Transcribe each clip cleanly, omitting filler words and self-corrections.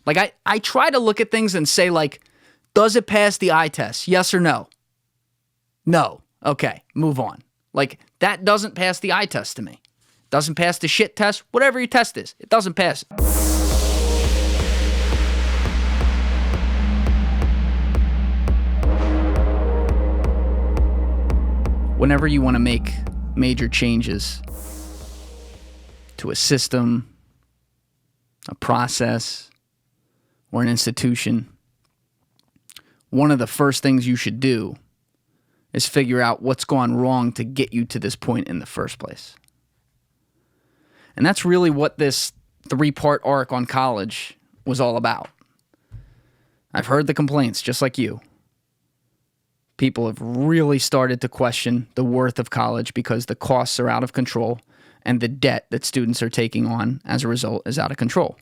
Like, I try to look at things and say, like, does it pass the eye test? Yes or no? No. Okay, move on. Like, that doesn't pass the eye test to me. Doesn't pass the shit test, whatever your test is. It doesn't pass it. Whenever you want to make major changes to a system, a process, or an institution, one of the first things you should do is figure out what's gone wrong to get you to this point in the first place. And that's really what this 3-part arc on college was all about. I've heard the complaints, just like you. People have really started to question the worth of college because the costs are out of control and the debt that students are taking on as a result is out of control.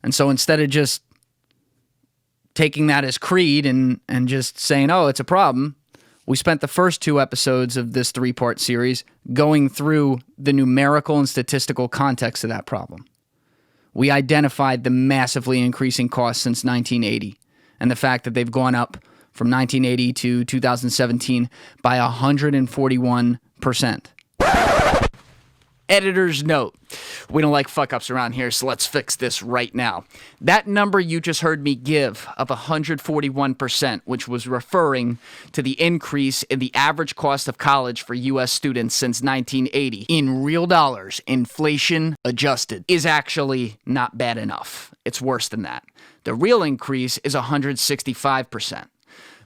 And so instead of just taking that as creed and just saying, oh, it's a problem, we spent the first 2 episodes of this 3-part series going through the numerical and statistical context of that problem. We identified the massively increasing costs since 1980 and the fact that they've gone up from 1980 to 2017 by 141%. Editor's note. We don't like fuck-ups around here, so let's fix this right now. That number you just heard me give of 141%, which was referring to the increase in the average cost of college for U.S. students since 1980, in real dollars, inflation adjusted, is actually not bad enough. It's worse than that. The real increase is 165%.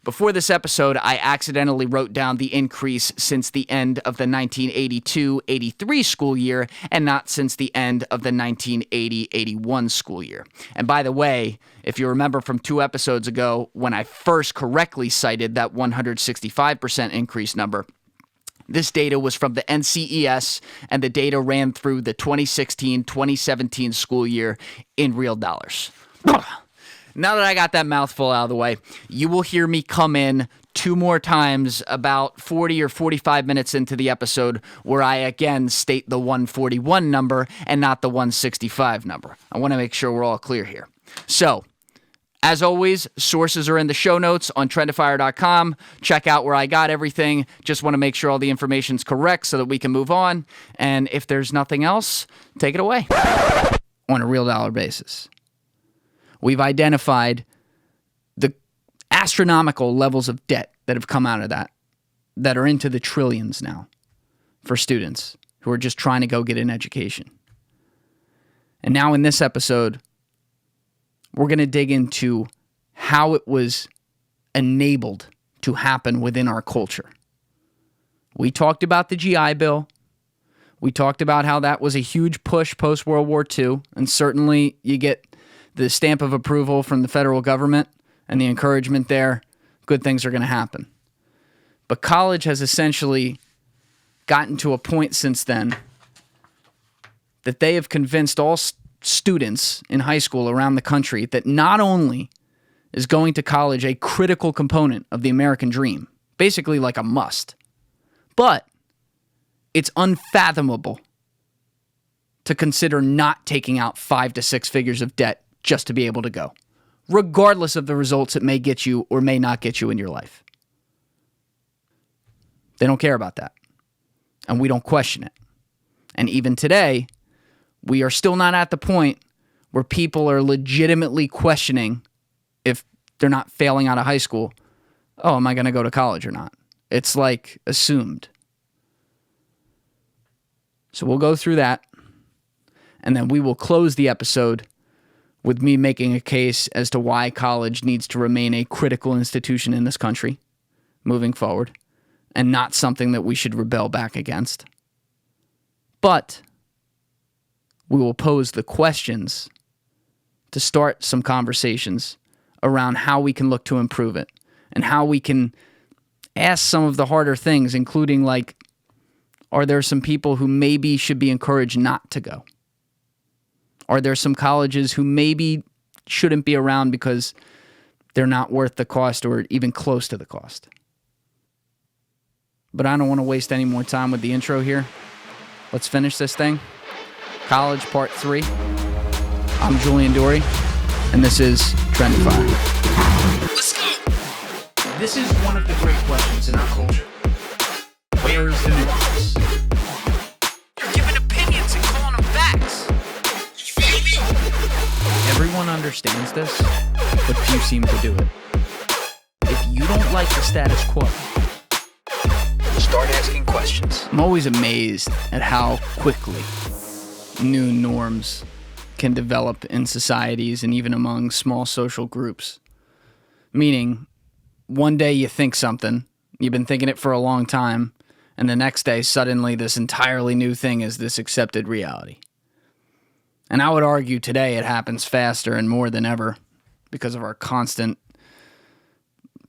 Before this episode, I accidentally wrote down the increase since the end of the 1982-83 school year and not since the end of the 1980-81 school year. And by the way, if you remember from 2 episodes ago, when I first correctly cited that 165% increase number, this data was from the NCES, and the data ran through the 2016-2017 school year in real dollars. Now that I got that mouthful out of the way, you will hear me come in 2 more times about 40 or 45 minutes into the episode where I again state the 141 number and not the 165 number. I want to make sure we're all clear here. So, as always, sources are in the show notes on TRENDIFIER.com. Check out where I got everything. Just want to make sure all the information's correct so that we can move on. And if there's nothing else, take it away. On a real dollar basis, we've identified the astronomical levels of debt that have come out of that are into the trillions now for students who are just trying to go get an education. And now in this episode, we're going to dig into how it was enabled to happen within our culture. We talked about the GI Bill. We talked about how that was a huge push post-World War II, and certainly you get the stamp of approval from the federal government and the encouragement there, good things are going to happen. But college has essentially gotten to a point since then that they have convinced all students in high school around the country that not only is going to college a critical component of the American dream, basically like a must, but it's unfathomable to consider not taking out 5 to 6 figures of debt just to be able to go, regardless of the results it may get you or may not get you in your life. They don't care about that, and we don't question it. And even today, we are still not at the point where people are legitimately questioning if they're not failing out of high school, oh, am I going to go to college or not? It's like assumed. So we'll go through that, and then we will close the episode with me making a case as to why college needs to remain a critical institution in this country moving forward and not something that we should rebel back against. But we will pose the questions to start some conversations around how we can look to improve it and how we can ask some of the harder things, including like, are there some people who maybe should be encouraged not to go? Are there some colleges who maybe shouldn't be around because they're not worth the cost or even close to the cost? But I don't want to waste any more time with the intro here. Let's finish this thing. College Part 3. I'm Julian Dorey. and this is TRENDIFIER. Let's go! This is one of the great questions in our culture. Where is the nuance? You're giving opinions and calling them facts. You feel me? Everyone understands this, but few seem to do it. If you don't like the status quo, start asking questions. I'm always amazed at how quickly new norms can develop in societies and even among small social groups. Meaning, one day you think something, you've been thinking it for a long time, and the next day suddenly this entirely new thing is this accepted reality. And I would argue today it happens faster and more than ever because of our constant,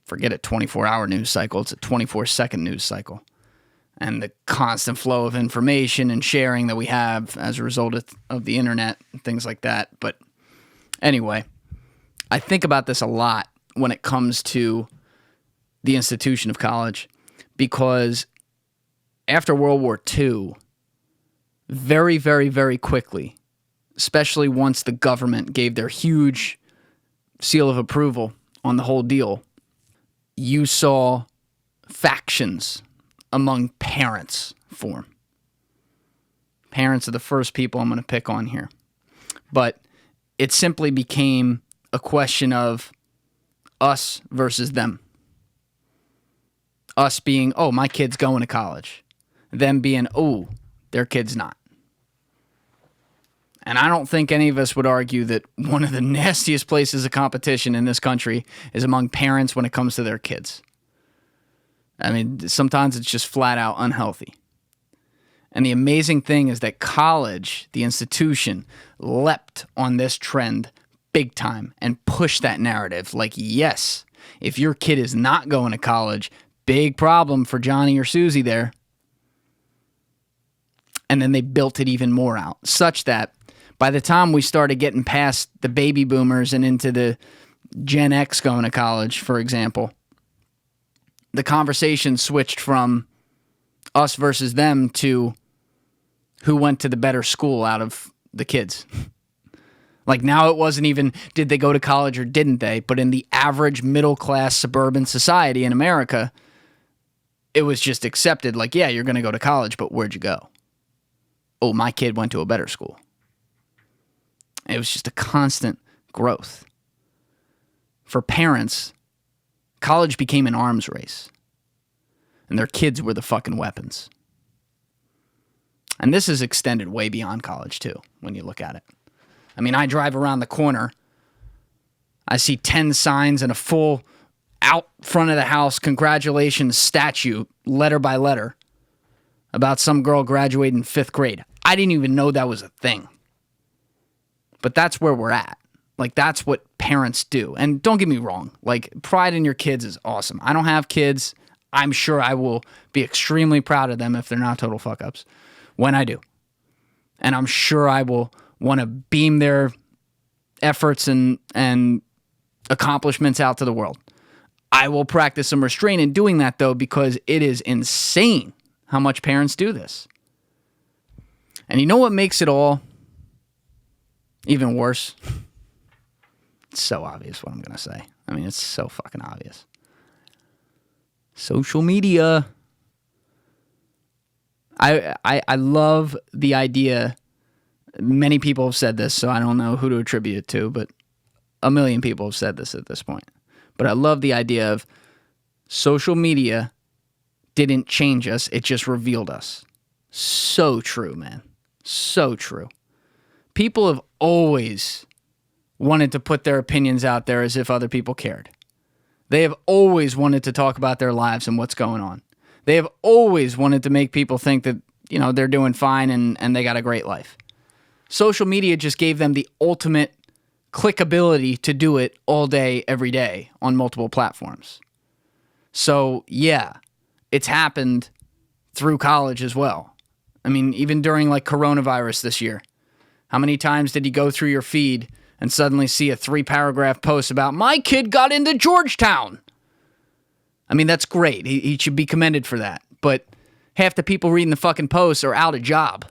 forget it, 24-hour news cycle, it's a 24-second news cycle. And the constant flow of information and sharing that we have as a result of the internet and things like that. But anyway, I think about this a lot when it comes to the institution of college, because after World War II, very, very, very quickly, especially once the government gave their huge seal of approval on the whole deal, you saw factions among parents form. Parents are the first people I'm going to pick on here. But it simply became a question of us versus them. Us being, oh, my kid's going to college. Them being, oh, their kid's not. And I don't think any of us would argue that one of the nastiest places of competition in this country is among parents when it comes to their kids. I mean, sometimes it's just flat out unhealthy. And the amazing thing is that college, the institution, leapt on this trend big time and pushed that narrative. Like, yes, if your kid is not going to college, big problem for Johnny or Susie there. And then they built it even more out, such that by the time we started getting past the baby boomers and into the Gen X going to college, for example, the conversation switched from us versus them to who went to the better school out of the kids. Like, now it wasn't even did they go to college or didn't they, but in the average middle-class suburban society in America, it was just accepted like, yeah, you're going to go to college, but where'd you go? Oh, my kid went to a better school. It was just a constant growth. For parents, college became an arms race, and their kids were the fucking weapons. And this is extended way beyond college, too, when you look at it. I mean, I drive around the corner, I see 10 signs and a full out front of the house congratulations statue, letter by letter, about some girl graduating 5th grade. I didn't even know that was a thing. But that's where we're at. Like, that's what parents do. And don't get me wrong, like, pride in your kids is awesome. I don't have kids. I'm sure I will be extremely proud of them if they're not total fuck-ups when I do. And I'm sure I will want to beam their efforts and accomplishments out to the world. I will practice some restraint in doing that, though, because it is insane how much parents do this. And you know what makes it all even worse? It's so obvious what I'm going to say. I mean, it's so fucking obvious. Social media. I love the idea. Many people have said this, so I don't know who to attribute it to, but a million people have said this at this point. But I love the idea of social media didn't change us, it just revealed us. So true, man. So true. People have always wanted to put their opinions out there as if other people cared. They have always wanted to talk about their lives and what's going on. They have always wanted to make people think that, you know, they're doing fine and they got a great life. Social media just gave them the ultimate clickability to do it all day, every day on multiple platforms. So, yeah, it's happened through college as well. I mean, even during like coronavirus this year, how many times did you go through your feed and suddenly see a 3-paragraph post about my kid got into Georgetown? I mean, that's great. He should be commended for that. But half the people reading the fucking posts are out of job.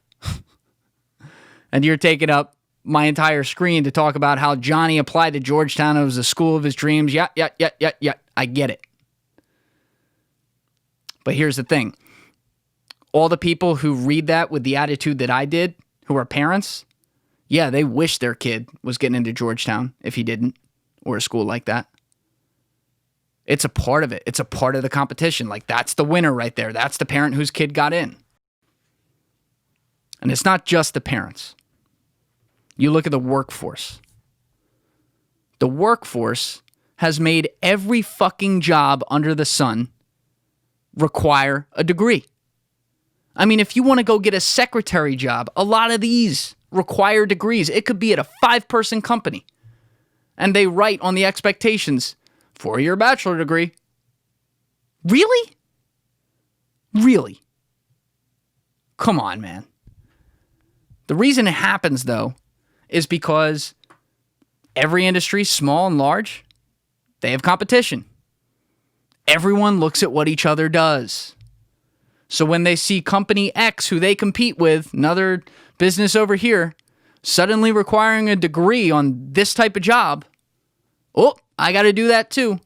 And you're taking up my entire screen to talk about how Johnny applied to Georgetown. It was the school of his dreams. Yeah. I get it. But here's the thing. All the people who read that with the attitude that I did, who are parents, yeah, they wish their kid was getting into Georgetown if he didn't, or a school like that. It's a part of it. It's a part of the competition. Like, that's the winner right there. That's the parent whose kid got in. And it's not just the parents. You look at the workforce. The workforce has made every fucking job under the sun require a degree. I mean, if you want to go get a secretary job, a lot of these require degrees. It could be at a 5-person company. And they write on the expectations, 4-year bachelor degree. Really? Really? Come on, man. The reason it happens, though, is because every industry, small and large, they have competition. Everyone looks at what each other does. So when they see company X, who they compete with, another business over here, suddenly requiring a degree on this type of job, oh, I got to do that too.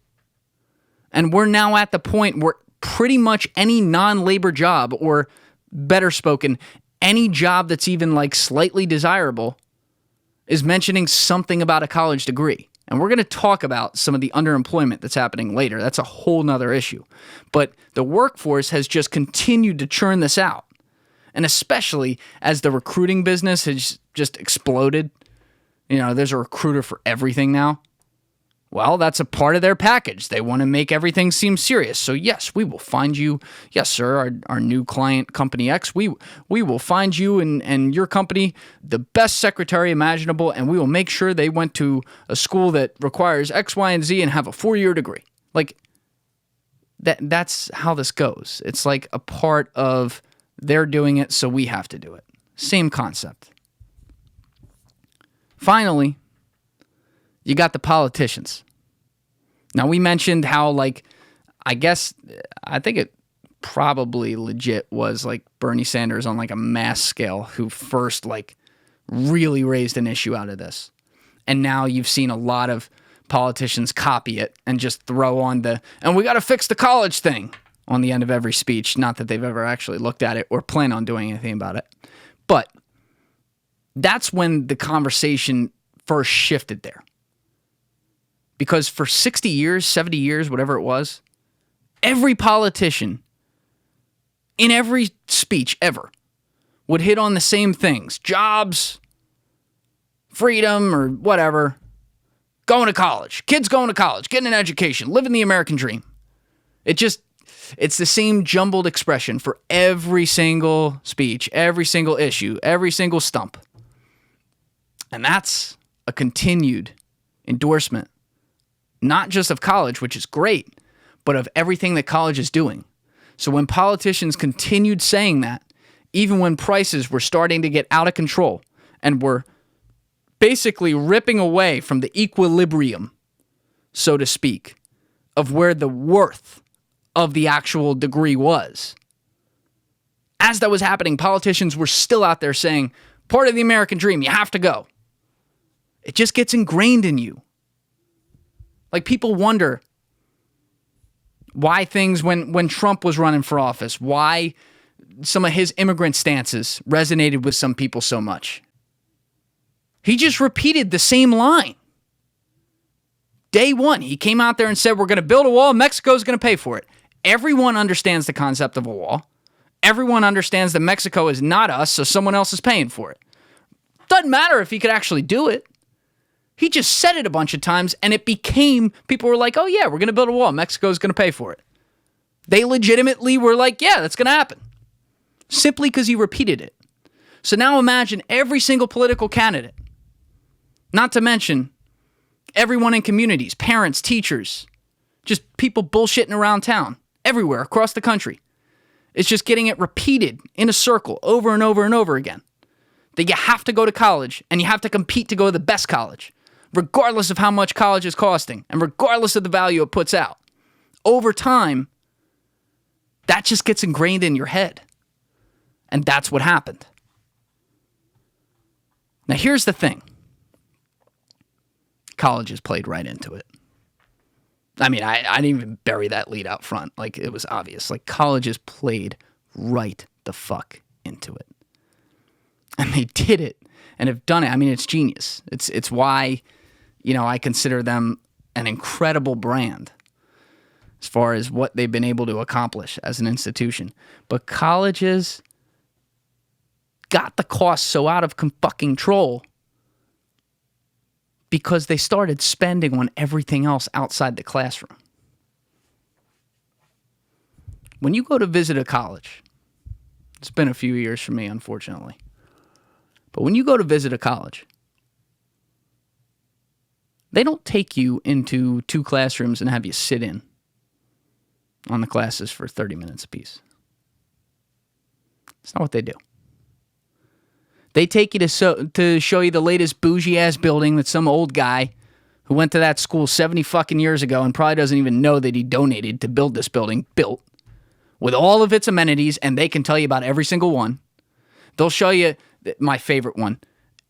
And we're now at the point where pretty much any non-labor job, or better spoken, any job that's even like slightly desirable, is mentioning something about a college degree. And we're going to talk about some of the underemployment that's happening later. That's a whole nother issue. But the workforce has just continued to churn this out. And especially as the recruiting business has just exploded. You know, there's a recruiter for everything now. Well, that's a part of their package. They want to make everything seem serious. So yes, we will find you. Yes, sir, our new client, Company X, we will find you and your company the best secretary imaginable, and we will make sure they went to a school that requires X, Y, and Z and have a 4-year degree. Like, that's how this goes. It's like a part of they're doing it, so we have to do it. Same concept. Finally, you got the politicians. Now, we mentioned how, like, I think it probably legit was, like, Bernie Sanders on, like, a mass scale who first, like, really raised an issue out of this. And now you've seen a lot of politicians copy it and just throw on and we got to fix the college thing on the end of every speech. Not that they've ever actually looked at it or plan on doing anything about it. But that's when the conversation first shifted there. Because for 60 years, 70 years, whatever it was, every politician in every speech ever would hit on the same things. Jobs, freedom, or whatever. Going to college. Kids going to college. Getting an education. Living the American dream. It's the same jumbled expression for every single speech, every single issue, every single stump. And that's a continued endorsement. Not just of college, which is great, but of everything that college is doing. So when politicians continued saying that, even when prices were starting to get out of control and were basically ripping away from the equilibrium, so to speak, of where the worth of the actual degree was. As that was happening, politicians were still out there saying, part of the American dream, you have to go. It just gets ingrained in you. Like, people wonder why things, when Trump was running for office, why some of his immigrant stances resonated with some people so much. He just repeated the same line. Day one, he came out there and said, we're going to build a wall, Mexico's going to pay for it. Everyone understands the concept of a wall. Everyone understands that Mexico is not us, so someone else is paying for it. Doesn't matter if he could actually do it. He just said it a bunch of times, and it became, people were like, oh yeah, we're going to build a wall. Mexico's going to pay for it. They legitimately were like, yeah, that's going to happen. Simply because he repeated it. So now imagine every single political candidate, not to mention everyone in communities, parents, teachers, just people bullshitting around town, everywhere, across the country. It's just getting it repeated in a circle over and over and over again. That you have to go to college, and you have to compete to go to the best college, regardless of how much college is costing, and regardless of the value it puts out. Over time, that just gets ingrained in your head. And that's what happened. Now, here's the thing. Colleges played right into it. I mean, I didn't even bury that lead out front. Like, it was obvious. Like, colleges played right the fuck into it. And they did it and have done it. I mean, it's genius. It's why, I consider them an incredible brand as far as what they've been able to accomplish as an institution. But colleges got the cost so out of fucking control because they started spending on everything else outside the classroom. When you go to visit a college, it's been a few years for me, unfortunately, but when you go to visit a college, they don't take you into 2 classrooms and have you sit in on the classes for 30 minutes apiece. That's not what they do. They take you to show you the latest bougie-ass building that some old guy who went to that school 70 fucking years ago and probably doesn't even know that he donated to build this building, built, with all of its amenities, and they can tell you about every single one. They'll show you my favorite one.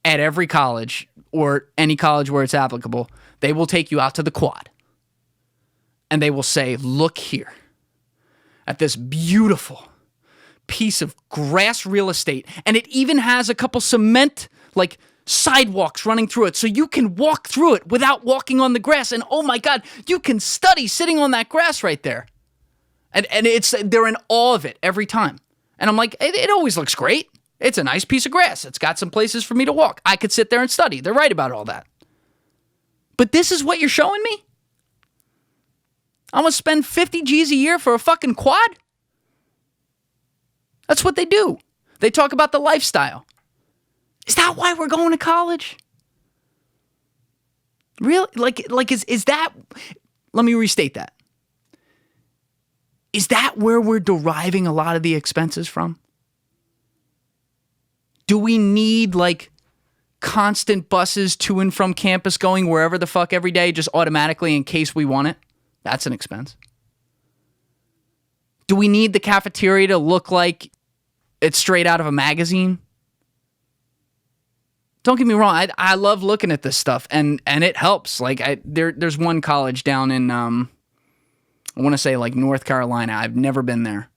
At every college, or any college where it's applicable, they will take you out to the quad. And they will say, look here at this beautiful piece of grass real estate, and it even has a couple cement sidewalks running through it, so you can walk through it without walking on the grass. And oh my God, you can study sitting on that grass right there. And they're in awe of it every time. And I'm like, it always looks great. It's a nice piece of grass. It's got some places for me to walk. I could sit there and study. They're right about all that. But this is what you're showing me? I'm going to spend 50 G's a year for a fucking quad? That's what they do. They talk about the lifestyle. Is that why we're going to college? Really? Is that... Let me restate that. Is that where we're deriving a lot of the expenses from? Do we need, constant buses to and from campus going wherever the fuck every day just automatically in case we want it? That's an expense. Do we need the cafeteria to look like it's straight out of a magazine? Don't get me wrong. I love looking at this stuff, and it helps. There's one college down in, I want to say North Carolina. I've never been there,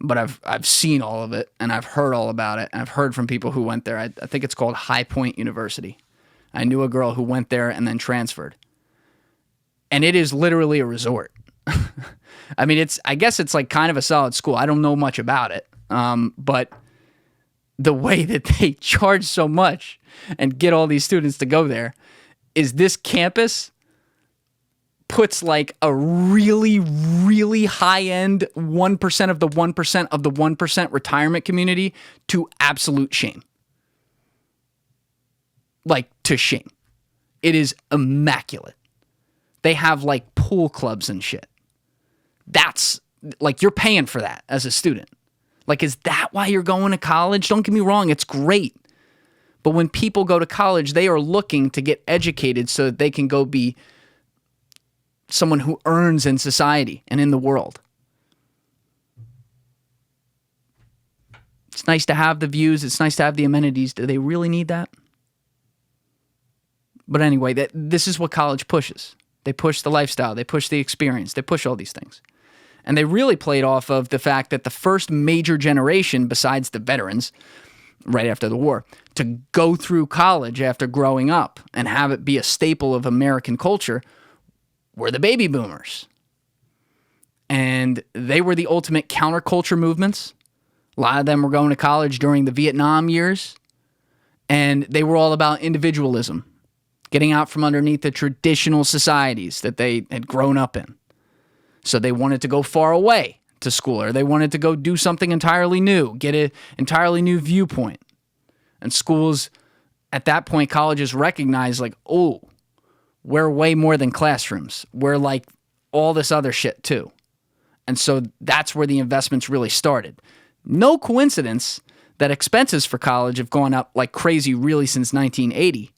but I've seen all of it, and I've heard all about it, and I've heard from people who went there. I think it's called High Point University. I knew a girl who went there and then transferred. And it is literally a resort. I mean, I guess it's kind of a solid school. I don't know much about it. But the way that they charge so much and get all these students to go there is this campus puts a really, really high-end 1% of the 1% of the 1% retirement community to absolute shame. To shame. It is immaculate. They have pool clubs and shit. That's you're paying for that as a student. Is that why you're going to college? Don't get me wrong, it's great. But when people go to college, they are looking to get educated so that they can go be someone who earns in society and in the world. It's nice to have the views. It's nice to have the amenities. Do they really need that? But anyway, this is what college pushes. They push the lifestyle. They push the experience. They push all these things. And they really played off of the fact that the first major generation, besides the veterans, right after the war, to go through college after growing up and have it be a staple of American culture were the baby boomers. And they were the ultimate counterculture movements. A lot of them were going to college during the Vietnam years. And they were all about individualism, getting out from underneath the traditional societies that they had grown up in. So they wanted to go far away to school, or they wanted to go do something entirely new, get an entirely new viewpoint. And schools, at that point, colleges recognized we're way more than classrooms. We're all this other shit too. And so that's where the investments really started. No coincidence that expenses for college have gone up like crazy really since 1980.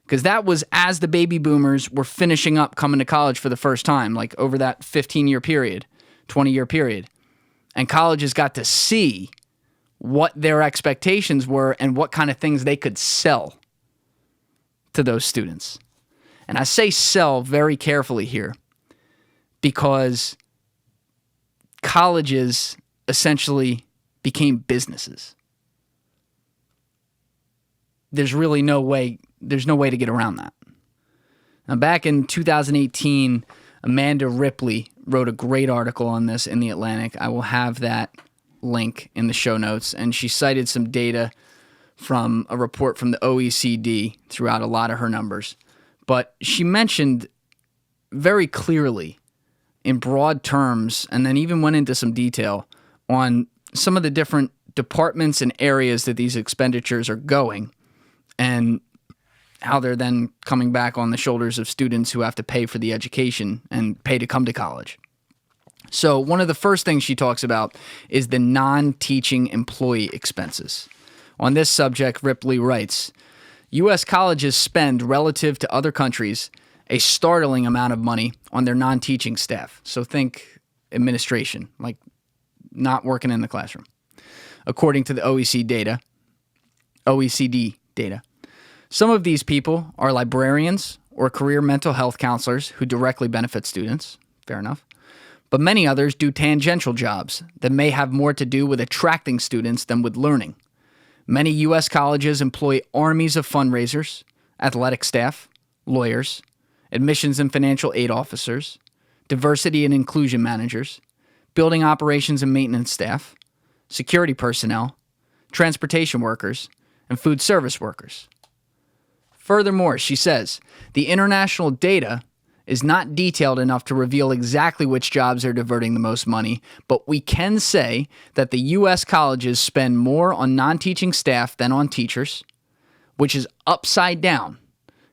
Because that was as the baby boomers were finishing up coming to college for the first time, over that 15-year period, 20-year period. And colleges got to see what their expectations were and what kind of things they could sell to those students. And I say sell very carefully here because colleges essentially became businesses. There's no way to get around that. Now, back in 2018, Amanda Ripley wrote a great article on this in The Atlantic. I will have that link in the show notes. And she cited some data from a report from the OECD throughout a lot of her numbers. But she mentioned very clearly in broad terms, and then even went into some detail on some of the different departments and areas that these expenditures are going and how they're then coming back on the shoulders of students who have to pay for the education and pay to come to college. So one of the first things she talks about is the non-teaching employee expenses. On this subject, Ripley writes, U.S. colleges spend, relative to other countries, a startling amount of money on their non-teaching staff. So think administration, like not working in the classroom. According to the OECD data. Some of these people are librarians or career mental health counselors who directly benefit students. Fair enough. But many others do tangential jobs that may have more to do with attracting students than with learning. Many U.S. colleges employ armies of fundraisers, athletic staff, lawyers, admissions and financial aid officers, diversity and inclusion managers, building operations and maintenance staff, security personnel, transportation workers, and food service workers. Furthermore, she says, the international data is not detailed enough to reveal exactly which jobs are diverting the most money, but we can say that the U.S. colleges spend more on non-teaching staff than on teachers, which is upside down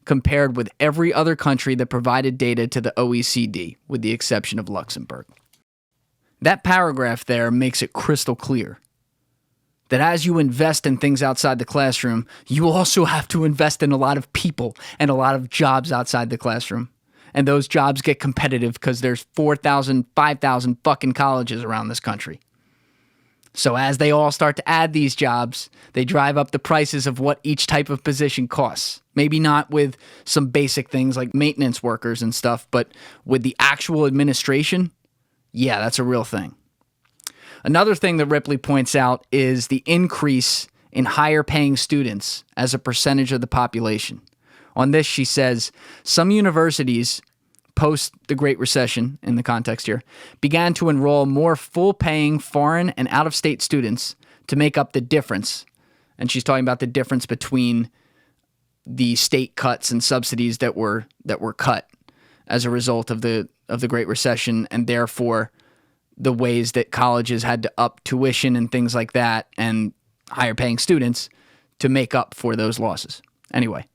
compared with every other country that provided data to the OECD, with the exception of Luxembourg. That paragraph there makes it crystal clear that as you invest in things outside the classroom, you also have to invest in a lot of people and a lot of jobs outside the classroom. And those jobs get competitive because there's 4,000, 5,000 fucking colleges around this country. So as they all start to add these jobs, they drive up the prices of what each type of position costs. Maybe not with some basic things like maintenance workers and stuff, but with the actual administration, yeah, that's a real thing. Another thing that Ripley points out is the increase in higher paying students as a percentage of the population. On this, she says, some universities, post the Great Recession in the context here, began to enroll more full-paying foreign and out-of-state students to make up the difference. And she's talking about the difference between the state cuts and subsidies that were cut as a result of the Great Recession, and therefore the ways that colleges had to up tuition and things like that and higher paying students to make up for those losses. Anyway,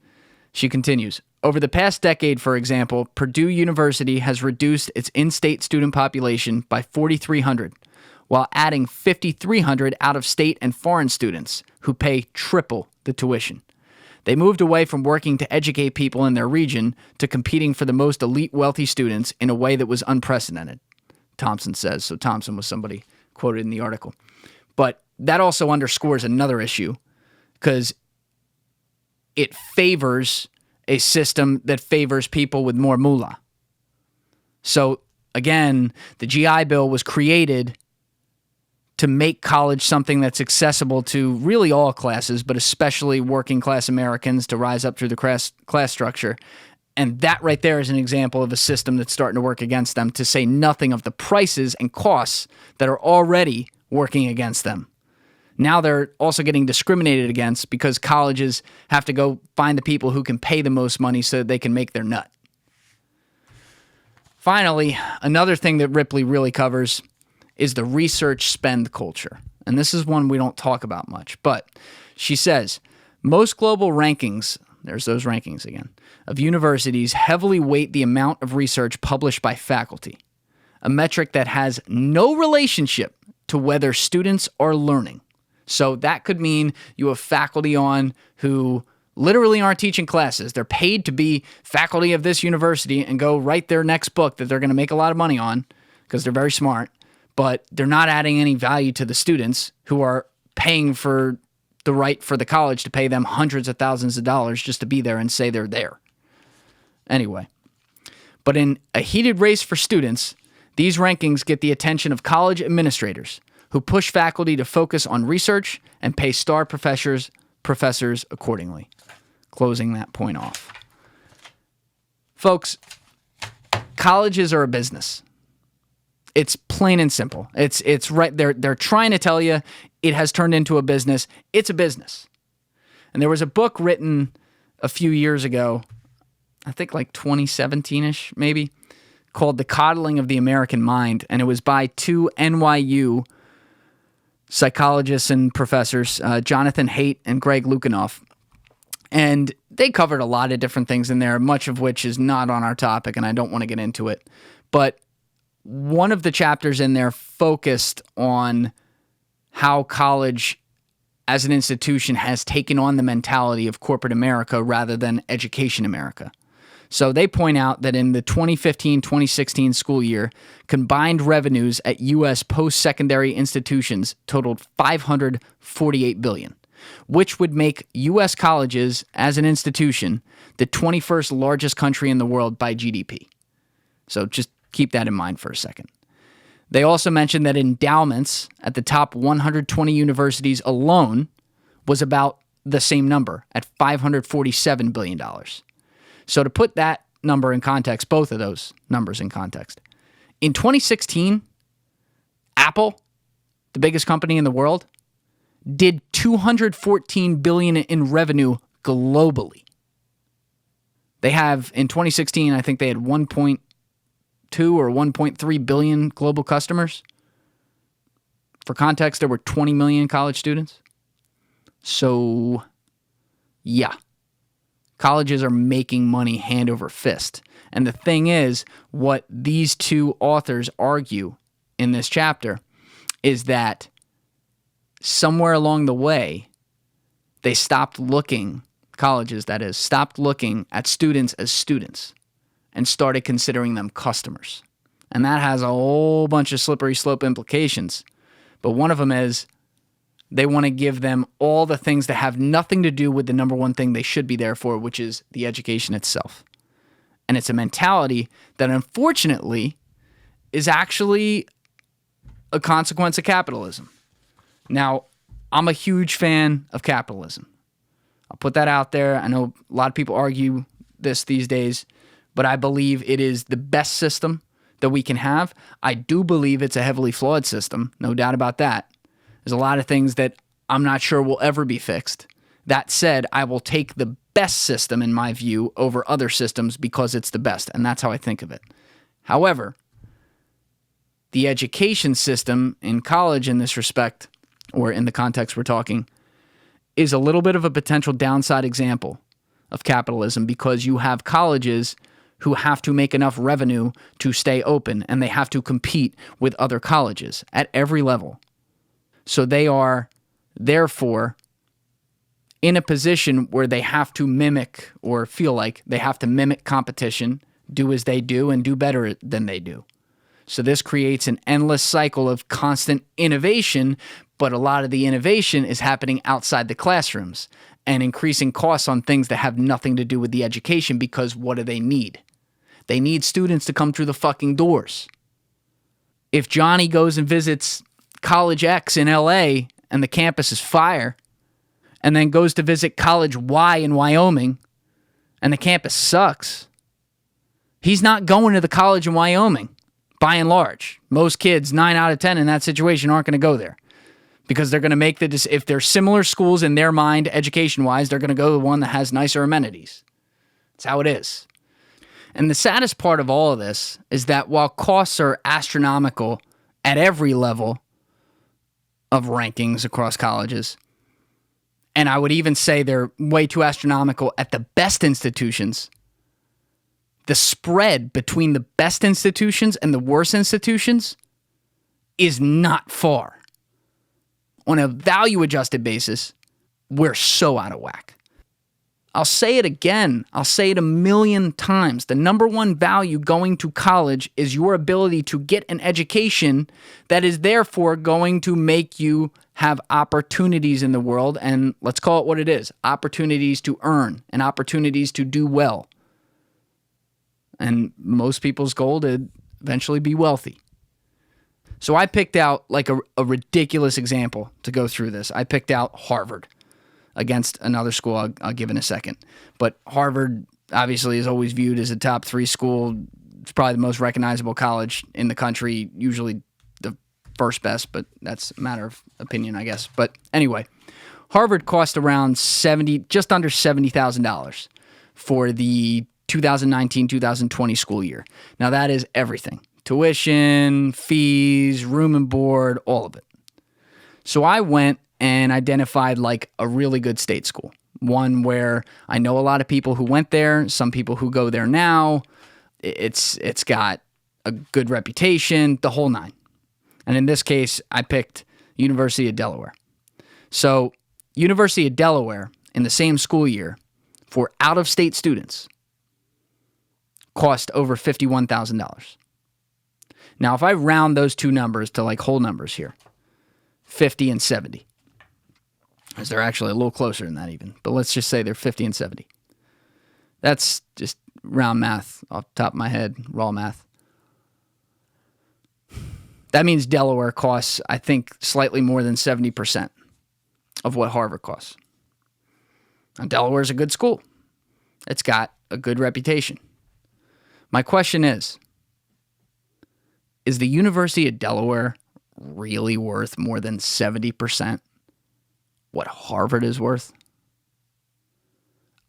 she continues, over the past decade, for example, Purdue University has reduced its in-state student population by 4,300, while adding 5,300 out-of-state and foreign students who pay triple the tuition. They moved away from working to educate people in their region to competing for the most elite wealthy students in a way that was unprecedented, Thompson says. So Thompson was somebody quoted in the article. But that also underscores another issue because it favors a system that favors people with more moolah. So again, the GI Bill was created to make college something that's accessible to really all classes, but especially working class Americans to rise up through the class structure. And that right there is an example of a system that's starting to work against them, to say nothing of the prices and costs that are already working against them. Now they're also getting discriminated against because colleges have to go find the people who can pay the most money so that they can make their nut. Finally, another thing that Ripley really covers is the research spend culture. And this is one we don't talk about much, but she says, most global rankings, there's those rankings again, of universities heavily weight the amount of research published by faculty, a metric that has no relationship to whether students are learning. So that could mean you have faculty on who literally aren't teaching classes. They're paid to be faculty of this university and go write their next book that they're going to make a lot of money on because they're very smart, but they're not adding any value to the students who are paying for the right for the college to pay them hundreds of thousands of dollars just to be there and say they're there. Anyway, but in a heated race for students, these rankings get the attention of college administrators who push faculty to focus on research and pay star professors accordingly. Closing that point off. Folks, colleges are a business. It's plain and simple. It's right there. They're trying to tell you it has turned into a business. It's a business. And there was a book written a few years ago, I think like 2017-ish maybe, called The Coddling of the American Mind. And it was by two NYU psychologists and professors, Jonathan Haidt and Greg Lukianoff. And they covered a lot of different things in there, much of which is not on our topic, and I don't want to get into it. But one of the chapters in there focused on how college as an institution has taken on the mentality of corporate America rather than education America. So they point out that in the 2015-2016 school year, combined revenues at U.S. post-secondary institutions totaled $548 billion, which would make U.S. colleges as an institution the 21st largest country in the world by GDP. So just keep that in mind for a second. They also mentioned that endowments at the top 120 universities alone was about the same number at $547 billion. So to put that number in context, both of those numbers in context, in 2016, Apple, the biggest company in the world, did $214 billion in revenue globally. They have, in 2016, I think they had 1.2 or 1.3 billion global customers. For context, there were 20 million college students. So, yeah, colleges are making money hand over fist. And the thing is, what these two authors argue in this chapter is that somewhere along the way, they stopped looking, colleges that is, stopped looking at students as students and started considering them customers. And that has a whole bunch of slippery slope implications. But one of them is they want to give them all the things that have nothing to do with the number one thing they should be there for, which is the education itself. And it's a mentality that unfortunately is actually a consequence of capitalism. Now, I'm a huge fan of capitalism. I'll put that out there. I know a lot of people argue this these days, but I believe it is the best system that we can have. I do believe it's a heavily flawed system, no doubt about that. There's a lot of things that I'm not sure will ever be fixed. That said, I will take the best system, in my view, over other systems because it's the best, and that's how I think of it. However, the education system in college in this respect, or in the context we're talking, is a little bit of a potential downside example of capitalism because you have colleges who have to make enough revenue to stay open, and they have to compete with other colleges at every level. So they are, therefore, in a position where they have to mimic or feel like they have to mimic competition, do as they do, and do better than they do. So this creates an endless cycle of constant innovation, but a lot of the innovation is happening outside the classrooms and increasing costs on things that have nothing to do with the education because what do they need? They need students to come through the fucking doors. If Johnny goes and visits College X in LA and the campus is fire, and then goes to visit College Y in Wyoming and the campus sucks, he's not going to the college in Wyoming, by and large. Most kids, 9 out of 10 in that situation, aren't going to go there because they're going to make if they're similar schools in their mind, education-wise, they're going to go to the one that has nicer amenities. That's how it is. And the saddest part of all of this is that while costs are astronomical at every level of rankings across colleges, and I would even say they're way too astronomical at the best institutions, the spread between the best institutions and the worst institutions is not far. On a value-adjusted basis, we're so out of whack. I'll say it again. I'll say it a million times. The number one value going to college is your ability to get an education that is therefore going to make you have opportunities in the world. And let's call it what it is, opportunities to earn and opportunities to do well. And most people's goal to eventually be wealthy. So I picked out like a ridiculous example to go through this. I picked out Harvard against another school I'll give in a second. But Harvard obviously is always viewed as a top 3 school. It's probably the most recognizable college in the country, usually the first best, but that's a matter of opinion, I guess. But anyway, Harvard cost around just under $70,000 for the 2019-2020 school year. Now that is everything. Tuition, fees, room and board, all of it. So I went and identified like a really good state school. One where I know a lot of people who went there, some people who go there now. It's got a good reputation, the whole nine. And in this case, I picked University of Delaware. So University of Delaware in the same school year for out-of-state students cost over $51,000. Now, if I round those two numbers to like whole numbers here, 50 and 70, as they're actually a little closer than that even, but let's just say they're 50 and 70. That's just round math off the top of my head, raw math. That means Delaware costs, I think, slightly more than 70% of what Harvard costs. Now, Delaware's a good school. It's got a good reputation. My question is the University of Delaware really worth more than 70% what Harvard is worth?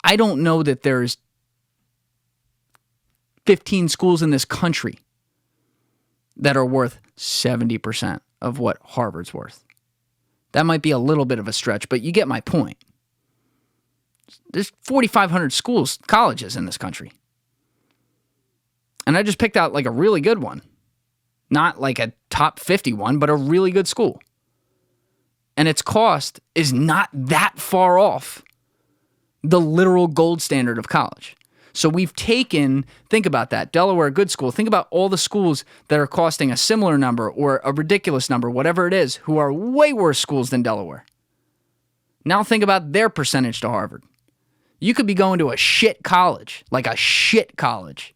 I don't know that there's 15 schools in this country that are worth 70% of what Harvard's worth. That might be a little bit of a stretch, but you get my point. There's 4,500 schools, colleges in this country. And I just picked out like a really good one. Not like a top 50 one, but a really good school. And its cost is not that far off the literal gold standard of college. So we've taken, think about that, Delaware, good school. Think about all the schools that are costing a similar number or a ridiculous number, whatever it is, who are way worse schools than Delaware. Now think about their percentage to Harvard. You could be going to a shit college, like a shit college,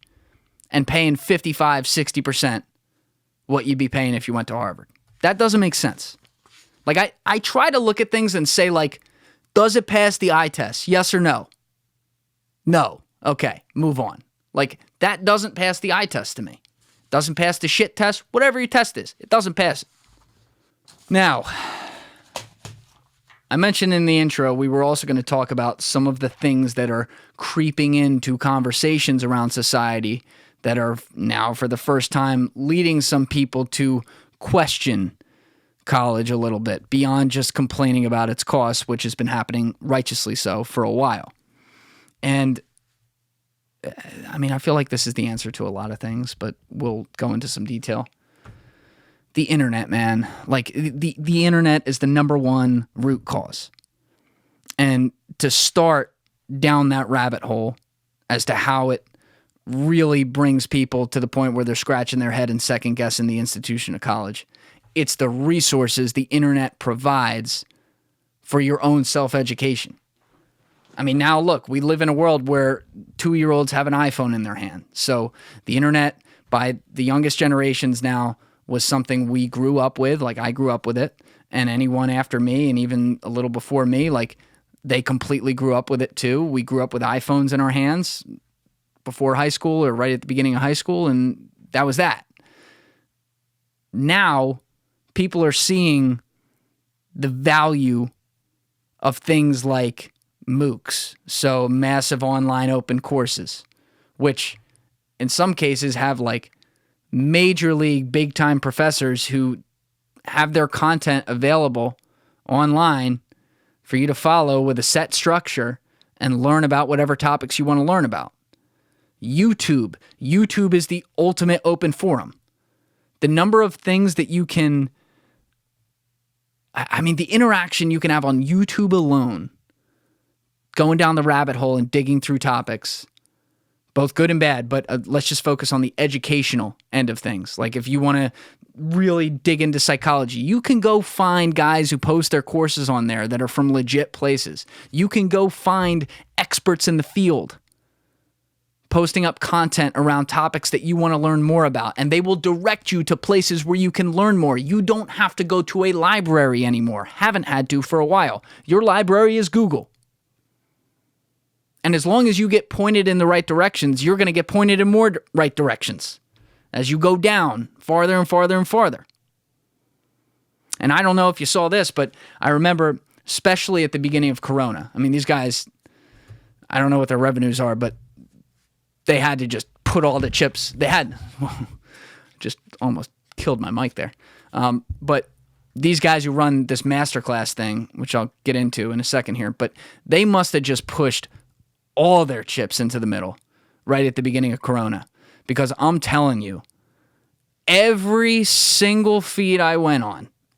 and paying 55, 60% what you'd be paying if you went to Harvard. That doesn't make sense. Like I try to look at things and say like, does it pass the eye test? Yes or no? No. Okay, move on. Like that doesn't pass the eye test to me. Doesn't pass the shit test, whatever your test is. It doesn't pass it. Now, I mentioned in the intro, we were also going to talk about some of the things that are creeping into conversations around society that are now for the first time leading some people to question college a little bit beyond just complaining about its costs, which has been happening righteously so for a while. And I mean, I feel like this is the answer to a lot of things, but we'll go into some detail. The internet, man. Like the internet is the number one root cause. And to start down that rabbit hole as to how it really brings people to the point where they're scratching their head and second guessing the institution of college. It's the resources the internet provides for your own self-education. I mean, now look, we live in a world where 2-year-olds have an iPhone in their hand. So the internet by the youngest generations now was something we grew up with, like I grew up with it, and anyone after me and even a little before me, like they completely grew up with it too. We grew up with iPhones in our hands before high school or right at the beginning of high school, and that was that. Now, people are seeing the value of things like MOOCs, so massive online open courses, which in some cases have like major league big time professors who have their content available online for you to follow with a set structure and learn about whatever topics you want to learn about. YouTube is the ultimate open forum. The number of things that you can, I mean, the interaction you can have on YouTube alone going down the rabbit hole and digging through topics, both good and bad, but let's just focus on the educational end of things. Like if you want to really dig into psychology, you can go find guys who post their courses on there that are from legit places. You can go find experts in the field posting up content around topics that you want to learn more about, and they will direct you to places where you can learn more. You don't have to go to a library anymore. Haven't had to for a while. Your library is Google. And as long as you get pointed in the right directions, you're going to get pointed in more right directions as you go down farther and farther and farther. And I don't know if you saw this, but I remember, especially at the beginning of Corona, I mean, these guys, I don't know what their revenues are, but they had to just put all the chips. They had, just almost killed my mic there. But these guys who run this masterclass thing, which I'll get into in a second here, but they must have just pushed all their chips into the middle right at the beginning of Corona. Because I'm telling you, every single feed I went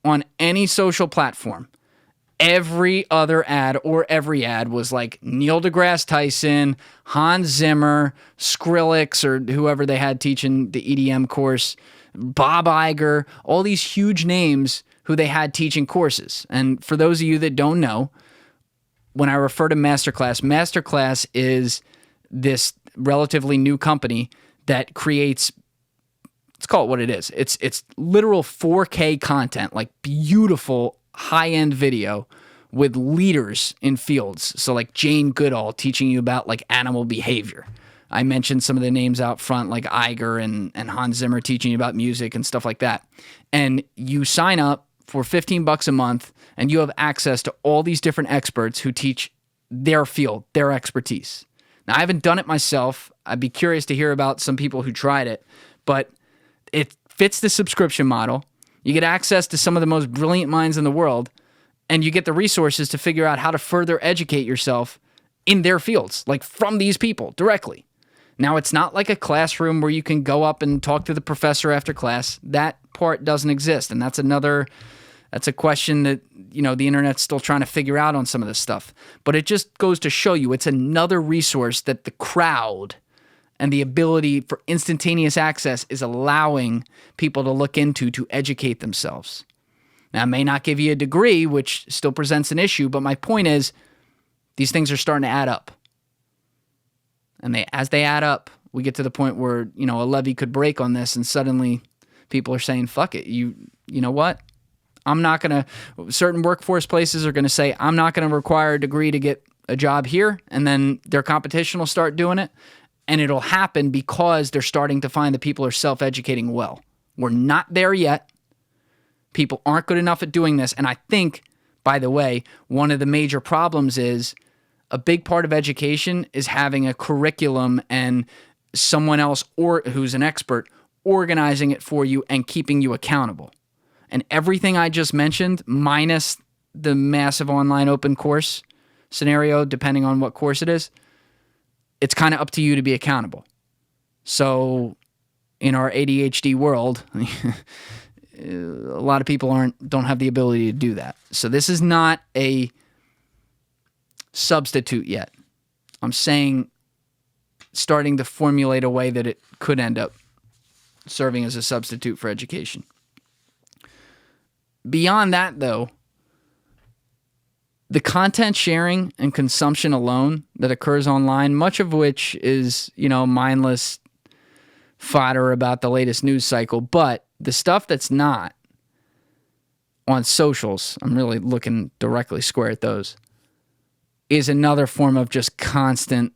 on any social platform, every other ad or every ad was like Neil deGrasse Tyson, Hans Zimmer, Skrillex, or whoever they had teaching the EDM course, Bob Iger, all these huge names who they had teaching courses. And for those of you that don't know, when I refer to Masterclass is this relatively new company that creates, let's call it what it is. It's literal 4K content, like beautiful high-end video with leaders in fields. So like Jane Goodall teaching you about like animal behavior. I mentioned some of the names out front, like Iger and Hans Zimmer teaching you about music and stuff like that. And you sign up for $15 a month and you have access to all these different experts who teach their field, their expertise. Now, I haven't done it myself. I'd be curious to hear about some people who tried it, but it fits the subscription model. You get access to some of the most brilliant minds in the world, and you get the resources to figure out how to further educate yourself in their fields, like from these people directly. Now, it's not like a classroom where you can go up and talk to the professor after class. That part doesn't exist, and that's a question that, the internet's still trying to figure out on some of this stuff. But it just goes to show you it's another resource that the crowd and the ability for instantaneous access is allowing people to look into to educate themselves. Now, it may not give you a degree, which still presents an issue, but my point is these things are starting to add up. And as they add up, we get to the point where, a levee could break on this and suddenly people are saying, fuck it, you know what? I'm not going to, certain workforce places are going to say, I'm not going to require a degree to get a job here, and then their competition will start doing it. And it'll happen because they're starting to find that people are self-educating well. We're not there yet. People aren't good enough at doing this. And I think, by the way, one of the major problems is a big part of education is having a curriculum and someone else who's an expert organizing it for you and keeping you accountable. And everything I just mentioned, minus the massive online open course scenario, depending on what course it is, it's kind of up to you to be accountable. So in our ADHD world, a lot of people don't have the ability to do that. So this is not a substitute yet. I'm saying starting to formulate a way that it could end up serving as a substitute for education. Beyond that, though, the content sharing and consumption alone that occurs online, much of which is, mindless fodder about the latest news cycle, but the stuff that's not on socials, I'm really looking directly square at those, is another form of just constant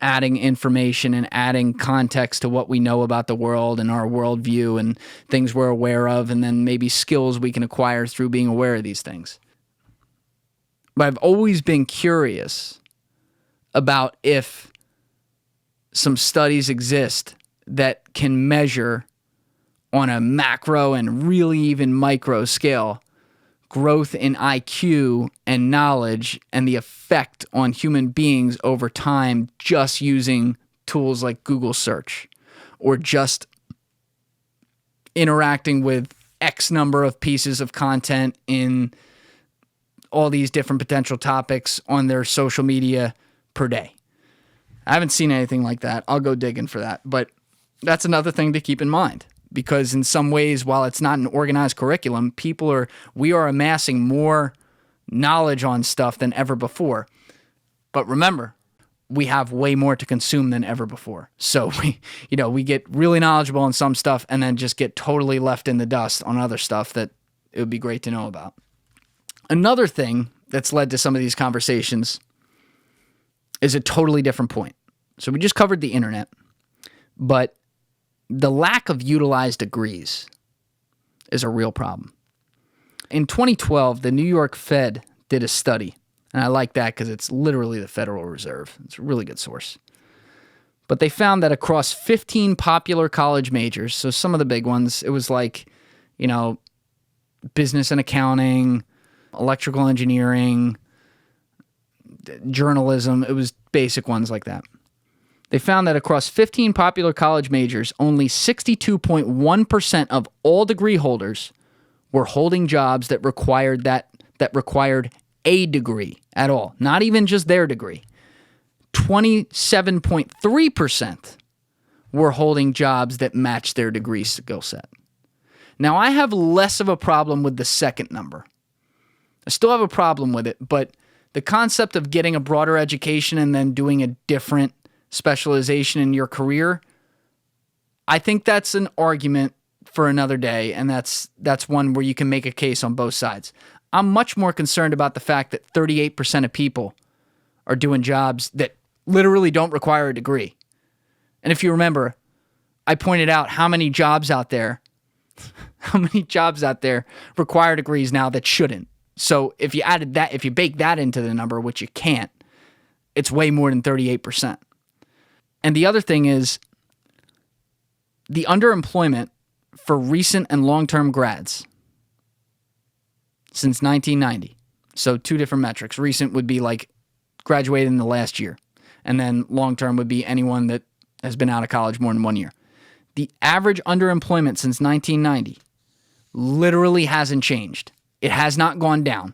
adding information and adding context to what we know about the world and our worldview and things we're aware of, and then maybe skills we can acquire through being aware of these things. But I've always been curious about if some studies exist that can measure on a macro and really even micro scale growth in IQ and knowledge and the effect on human beings over time just using tools like Google search or just interacting with X number of pieces of content in all these different potential topics on their social media per day. I haven't seen anything like that. I'll go digging for that. But that's another thing to keep in mind, because in some ways, while it's not an organized curriculum, we are amassing more knowledge on stuff than ever before. But remember, we have way more to consume than ever before. So we get really knowledgeable on some stuff and then just get totally left in the dust on other stuff that it would be great to know about. Another thing that's led to some of these conversations is a totally different point. So we just covered the internet, but the lack of utilized degrees is a real problem. In 2012, the New York Fed did a study, and I like that because it's literally the Federal Reserve. It's a really good source. But they found that across 15 popular college majors, so some of the big ones, it was like, business and accounting, electrical engineering, journalism. It was basic ones like that. They found that across 15 popular college majors, only 62.1% of all degree holders were holding jobs that required a degree at all, not even just their degree. 27.3% were holding jobs that matched their degree skill set. Now, I have less of a problem with the second number. I still have a problem with it, but the concept of getting a broader education and then doing a different specialization in your career, I think that's an argument for another day, and that's one where you can make a case on both sides. I'm much more concerned about the fact that 38% of people are doing jobs that literally don't require a degree. And if you remember, I pointed out how many jobs out there require degrees now that shouldn't. So if you bake that into the number, which you can't, it's way more than 38%. And the other thing is the underemployment for recent and long-term grads since 1990. So two different metrics. Recent would be like graduated in the last year, and then long-term would be anyone that has been out of college more than 1 year. The average underemployment since 1990 literally hasn't changed. It has not gone down.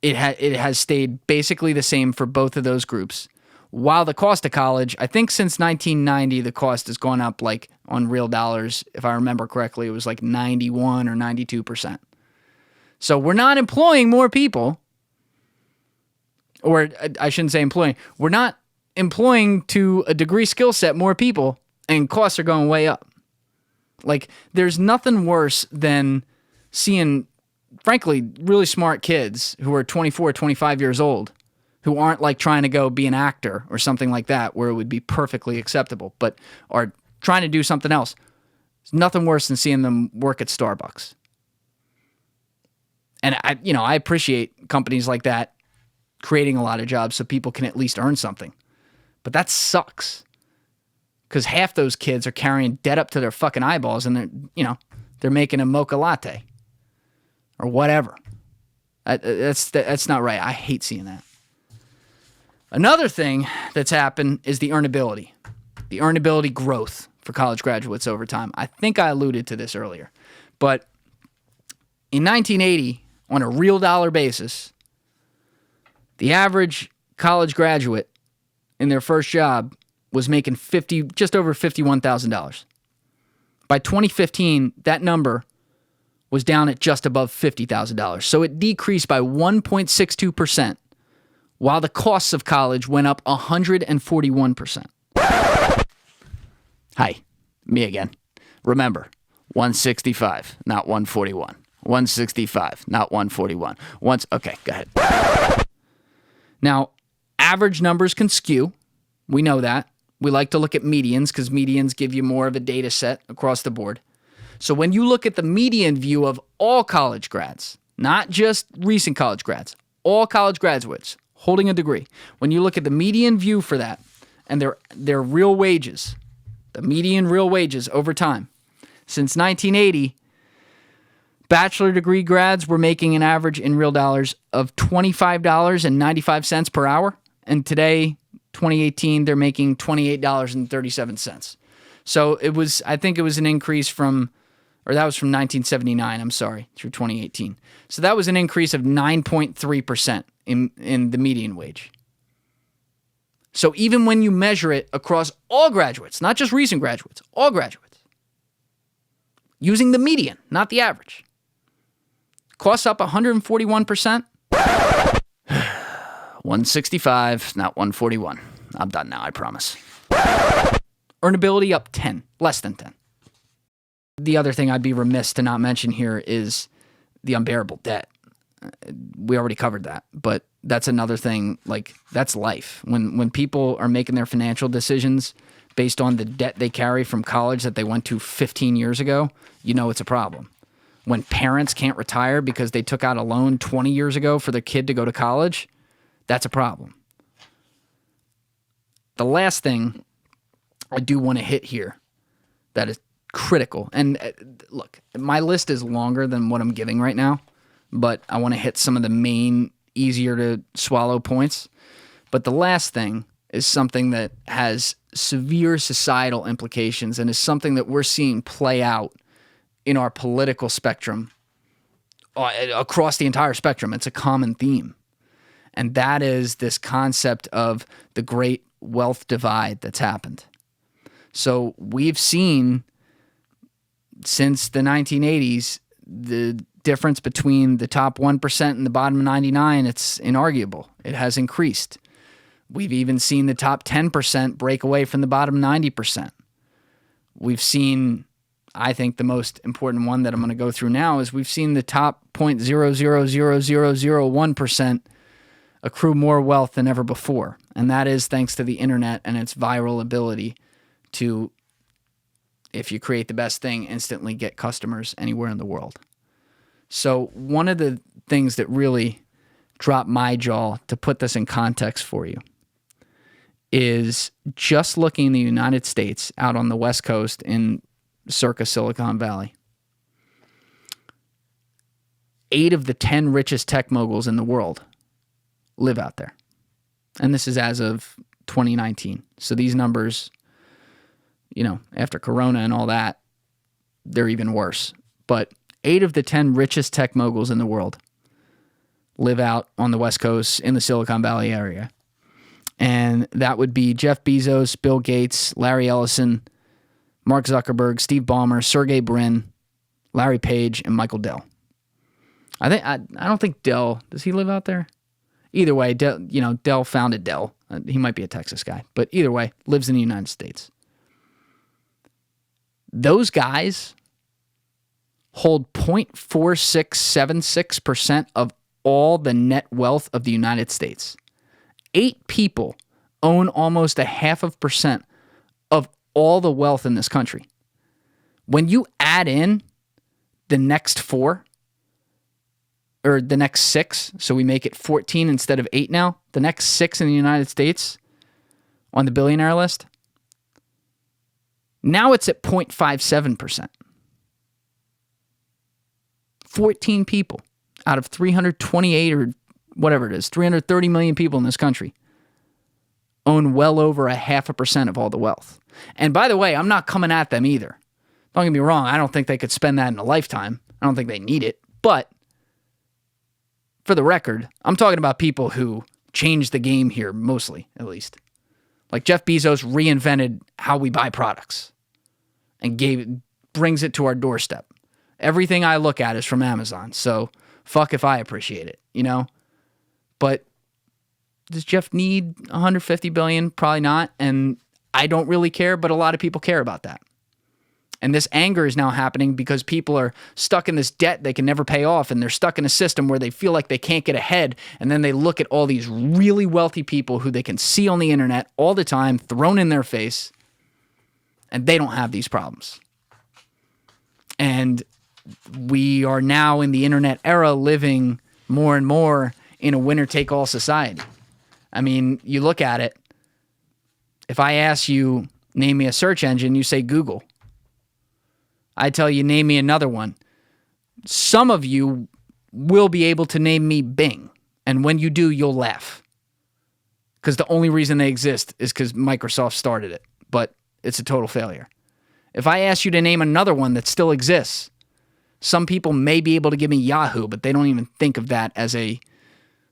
It has stayed basically the same for both of those groups. While the cost of college, I think since 1990, the cost has gone up like on real dollars. If I remember correctly, it was like 91 or 92%. So we're not employing more people, or I shouldn't say employing. We're not employing to a degree skill set more people, and costs are going way up. Like, there's nothing worse than seeing, frankly, really smart kids who are 24, 25 years old, who aren't like trying to go be an actor or something like that, where it would be perfectly acceptable, but are trying to do something else. There's nothing worse than seeing them work at Starbucks. And I appreciate companies like that creating a lot of jobs so people can at least earn something. But that sucks. Because half those kids are carrying debt up to their fucking eyeballs, and they're making a mocha latte or whatever. That's not right. I hate seeing that. Another thing that's happened is the earnability. The earnability growth for college graduates over time. I think I alluded to this earlier. But in 1980, on a real dollar basis, the average college graduate in their first job was making just over $51,000. By 2015, that number was down at just above $50,000. So it decreased by 1.62%, while the costs of college went up 141%. Hi, me again. Remember, 165, not 141. 165, not 141. Okay, go ahead. Now, average numbers can skew. We know that. We like to look at medians because medians give you more of a data set across the board. So when you look at the median view of all college grads, not just recent college grads, all college graduates holding a degree, when you look at the median view for that and their real wages, the median real wages over time, since 1980, bachelor degree grads were making an average in real dollars of $25.95 per hour. And today, 2018, they're making $28.37. So I think it was an increase from or that was from 1979, I'm sorry, through 2018. So that was an increase of 9.3% in the median wage. So even when you measure it across all graduates, not just recent graduates, all graduates, using the median, not the average, costs up 141%. 165, not 141. I'm done now, I promise. Earnability up 10, less than 10. The other thing I'd be remiss to not mention here is the unbearable debt. We already covered that, but that's another thing, like, that's life. When people are making their financial decisions based on the debt they carry from college that they went to 15 years ago, you know it's a problem. When parents can't retire because they took out a loan 20 years ago for their kid to go to college, that's a problem. The last thing I do want to hit here that is critical, and look, my list is longer than what I'm giving right now, but I want to hit some of the main, easier to swallow points. But the last thing is something that has severe societal implications and is something that we're seeing play out in our political spectrum, across the entire spectrum. It's a common theme. And that is this concept of the great wealth divide that's happened. So we've seen since the 1980s, the difference between the top 1% and the bottom 99, it's inarguable. It has increased. We've even seen the top 10% break away from the bottom 90%. We've seen, I think the most important one that I'm going to go through now is we've seen the top 0.000001% accrue more wealth than ever before. And that is thanks to the internet and its viral ability to, if you create the best thing, instantly get customers anywhere in the world. So one of the things that really dropped my jaw, to put this in context for you, is just looking in the United States out on the West Coast in circa Silicon Valley. 8 of the 10 richest tech moguls in the world live out there. And this is as of 2019. So these numbers, you know, after Corona and all that, they're even worse. But 8 of the 10 richest tech moguls in the world live out on the West Coast in the Silicon Valley area. And that would be Jeff Bezos, Bill Gates, Larry Ellison, Mark Zuckerberg, Steve Ballmer, Sergey Brin, Larry Page, and Michael Dell. I don't think Dell, does he live out there? Either way, Dell founded Dell. He might be a Texas guy, but either way, lives in the United States. Those guys hold 0.4676% of all the net wealth of the United States. 8 people own almost 0.5% of all the wealth in this country. When you add in the next 4, or the next 6, so we make it 14 instead of 8 now, the next 6 in the United States on the billionaire list, now it's at 0.57%. 14 people out of 328 or whatever it is, 330 million people in this country own well over 0.5% of all the wealth. And by the way, I'm not coming at them either. Don't get me wrong, I don't think they could spend that in a lifetime. I don't think they need it. But for the record, I'm talking about people who changed the game here, mostly, at least. Like Jeff Bezos reinvented how we buy products and brings it to our doorstep. Everything I look at is from Amazon, so fuck if I appreciate it, you know? But does Jeff need $150 billion? Probably not, and I don't really care, but a lot of people care about that. And this anger is now happening because people are stuck in this debt they can never pay off, and they're stuck in a system where they feel like they can't get ahead, and then they look at all these really wealthy people who they can see on the internet all the time, thrown in their face, and they don't have these problems. And we are now in the internet era living more and more in a winner-take-all society. I mean, you look at it, if I ask you, name me a search engine, you say Google. I tell you, name me another one. Some of you will be able to name me Bing. And when you do, you'll laugh. Because the only reason they exist is because Microsoft started it. But it's a total failure. If I ask you to name another one that still exists, Some people may be able to give me Yahoo, but they don't even think of that as a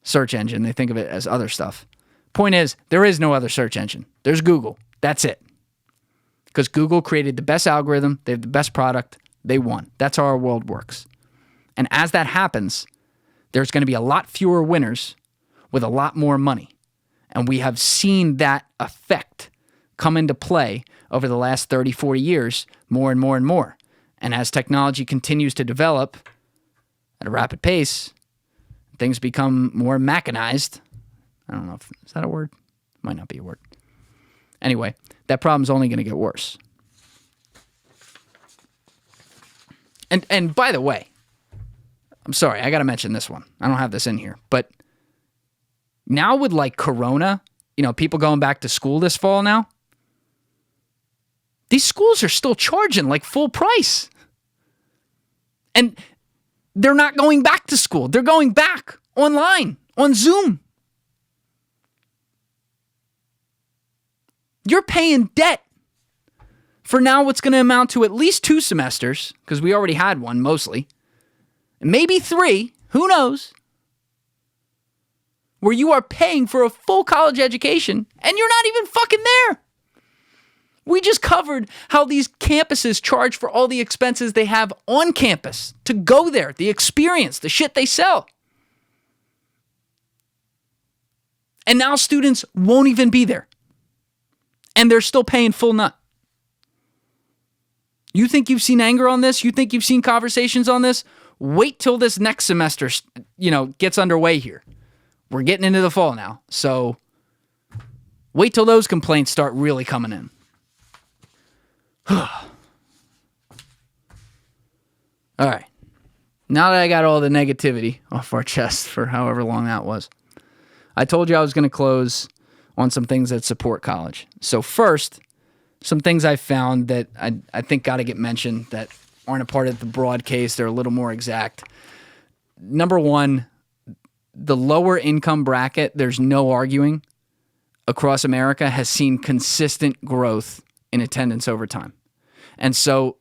search engine. They think of it as other stuff. Point is, there is no other search engine. There's Google. That's it. Because Google created the best algorithm. They have the best product. They won. That's how our world works. And as that happens, there's going to be a lot fewer winners with a lot more money. And we have seen that effect come into play over the last 30, 40 years, more and more and more. And as technology continues to develop at a rapid pace, things become more mechanized. I don't know is that a word? Might not be a word. Anyway, that problem's only going to get worse. And by the way, I'm sorry, I got to mention this one. I don't have this in here, but now with like Corona, people going back to school this fall now, these schools are still charging like full price. And they're not going back to school. They're going back online, on Zoom. You're paying debt for now what's going to amount to at least 2 semesters, because we already had one mostly, maybe 3, who knows, where you are paying for a full college education and you're not even fucking there. We just covered how these campuses charge for all the expenses they have on campus to go there, the experience, the shit they sell. And now students won't even be there. And they're still paying full nut. You think you've seen anger on this? You think you've seen conversations on this? Wait till this next semester, gets underway here. We're getting into the fall now. So wait till those complaints start really coming in. All right. Now that I got all the negativity off our chest for however long that was, I told you I was going to close on some things that support college. So first, some things I found that I think got to get mentioned that aren't a part of the broad case. They're a little more exact. Number one, the lower income bracket, there's no arguing, across America has seen consistent growth in attendance over time. And so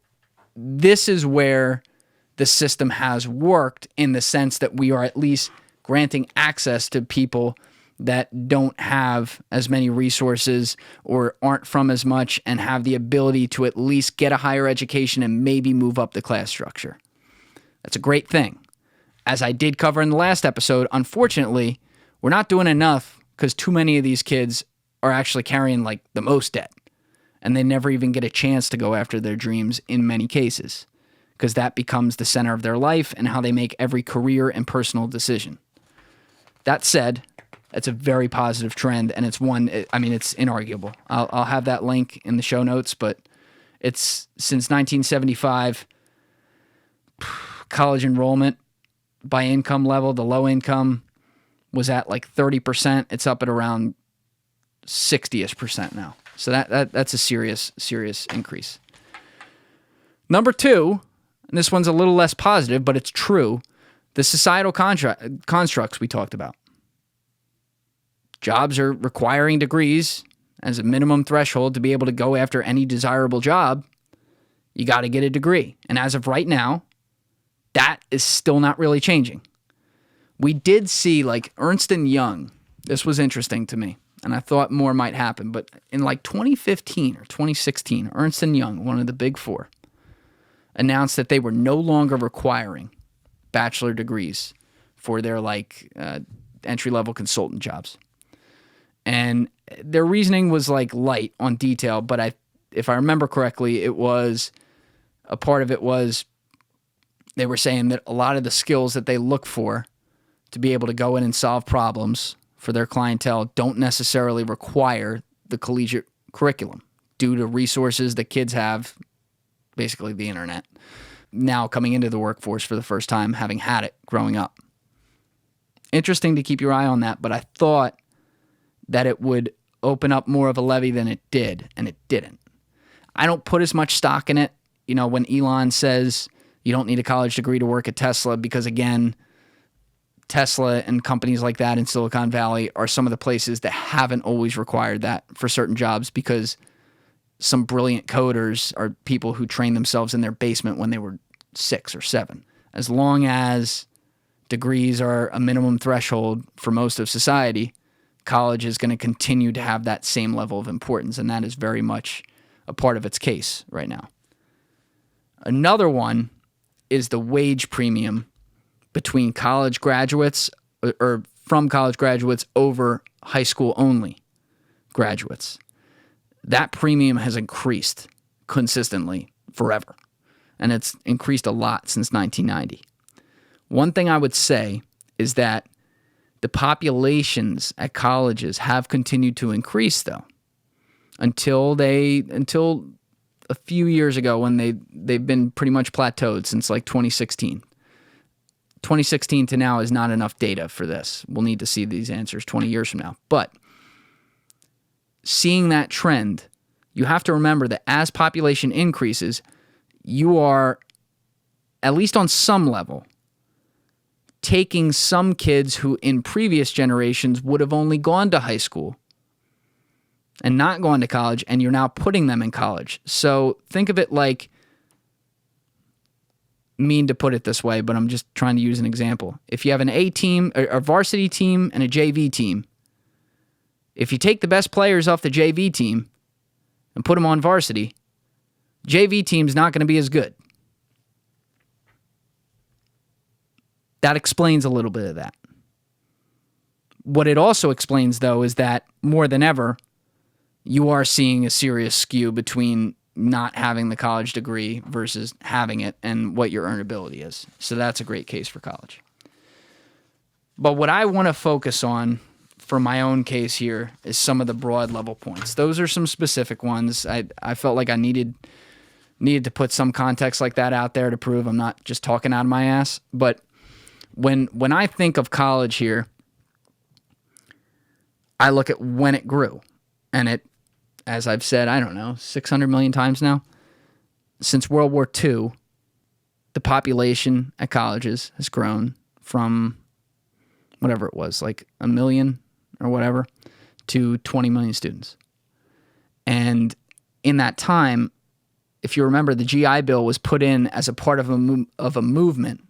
this is where the system has worked in the sense that we are at least granting access to people that don't have as many resources or aren't from as much and have the ability to at least get a higher education and maybe move up the class structure. That's a great thing. As I did cover in the last episode, unfortunately, we're not doing enough because too many of these kids are actually carrying like the most debt. And they never even get a chance to go after their dreams in many cases because that becomes the center of their life and how they make every career and personal decision. That said, it's a very positive trend, and it's inarguable. I'll have that link in the show notes, but it's since 1975, college enrollment by income level, the low income was at like 30%. It's up at around 60-ish% now. So that's a serious increase. Number two, and this one's a little less positive, but it's true, the societal constructs we talked about. Jobs are requiring degrees as a minimum threshold to be able to go after any desirable job. You got to get a degree. And as of right now, that is still not really changing. We did see like Ernst & Young. This was interesting to me, and I thought more might happen. But in like 2015 or 2016, Ernst & Young, one of the big four, announced that they were no longer requiring bachelor degrees for their entry-level consultant jobs. And their reasoning was like light on detail, but if I remember correctly, it was a part of it was they were saying that a lot of the skills that they look for to be able to go in and solve problems for their clientele don't necessarily require the collegiate curriculum due to resources that kids have, basically the internet, now coming into the workforce for the first time, having had it growing up. Interesting to keep your eye on that, but I thought that it would open up more of a levee than it did, and it didn't. I don't put as much stock in it, when Elon says you don't need a college degree to work at Tesla, because again, Tesla and companies like that in Silicon Valley are some of the places that haven't always required that for certain jobs because some brilliant coders are people who trained themselves in their basement when they were 6 or 7. As long as degrees are a minimum threshold for most of society, college is going to continue to have that same level of importance, and that is very much a part of its case right now. Another one is the wage premium between college graduates or from college graduates over high school only graduates. That premium has increased consistently forever, and it's increased a lot since 1990. One thing I would say is that the populations at colleges have continued to increase, though, until a few years ago when they've been pretty much plateaued since like 2016. 2016 to now is not enough data for this. We'll need to see these answers 20 years from now. But seeing that trend, you have to remember that as population increases, you are, at least on some level, taking some kids who in previous generations would have only gone to high school and not gone to college, and you're now putting them in college. So think of it like, mean to put it this way, but I'm just trying to use an example. If you have an A team, a varsity team, and a JV team, if you take the best players off the JV team and put them on varsity, JV team's not going to be as good. That explains a little bit of that. What it also explains, though, is that more than ever, you are seeing a serious skew between not having the college degree versus having it and what your earnability is. So that's a great case for college. But what I want to focus on for my own case here is some of the broad level points. Those are some specific ones. I felt like I needed to put some context like that out there to prove I'm not just talking out of my ass. But when I think of college here, I look at when it grew. And it, as I've said, I don't know, 600 million times now. Since World War II, the population at colleges has grown from whatever it was, like 1 million or whatever, to 20 million students. And in that time, if you remember, the GI Bill was put in as a part of a movement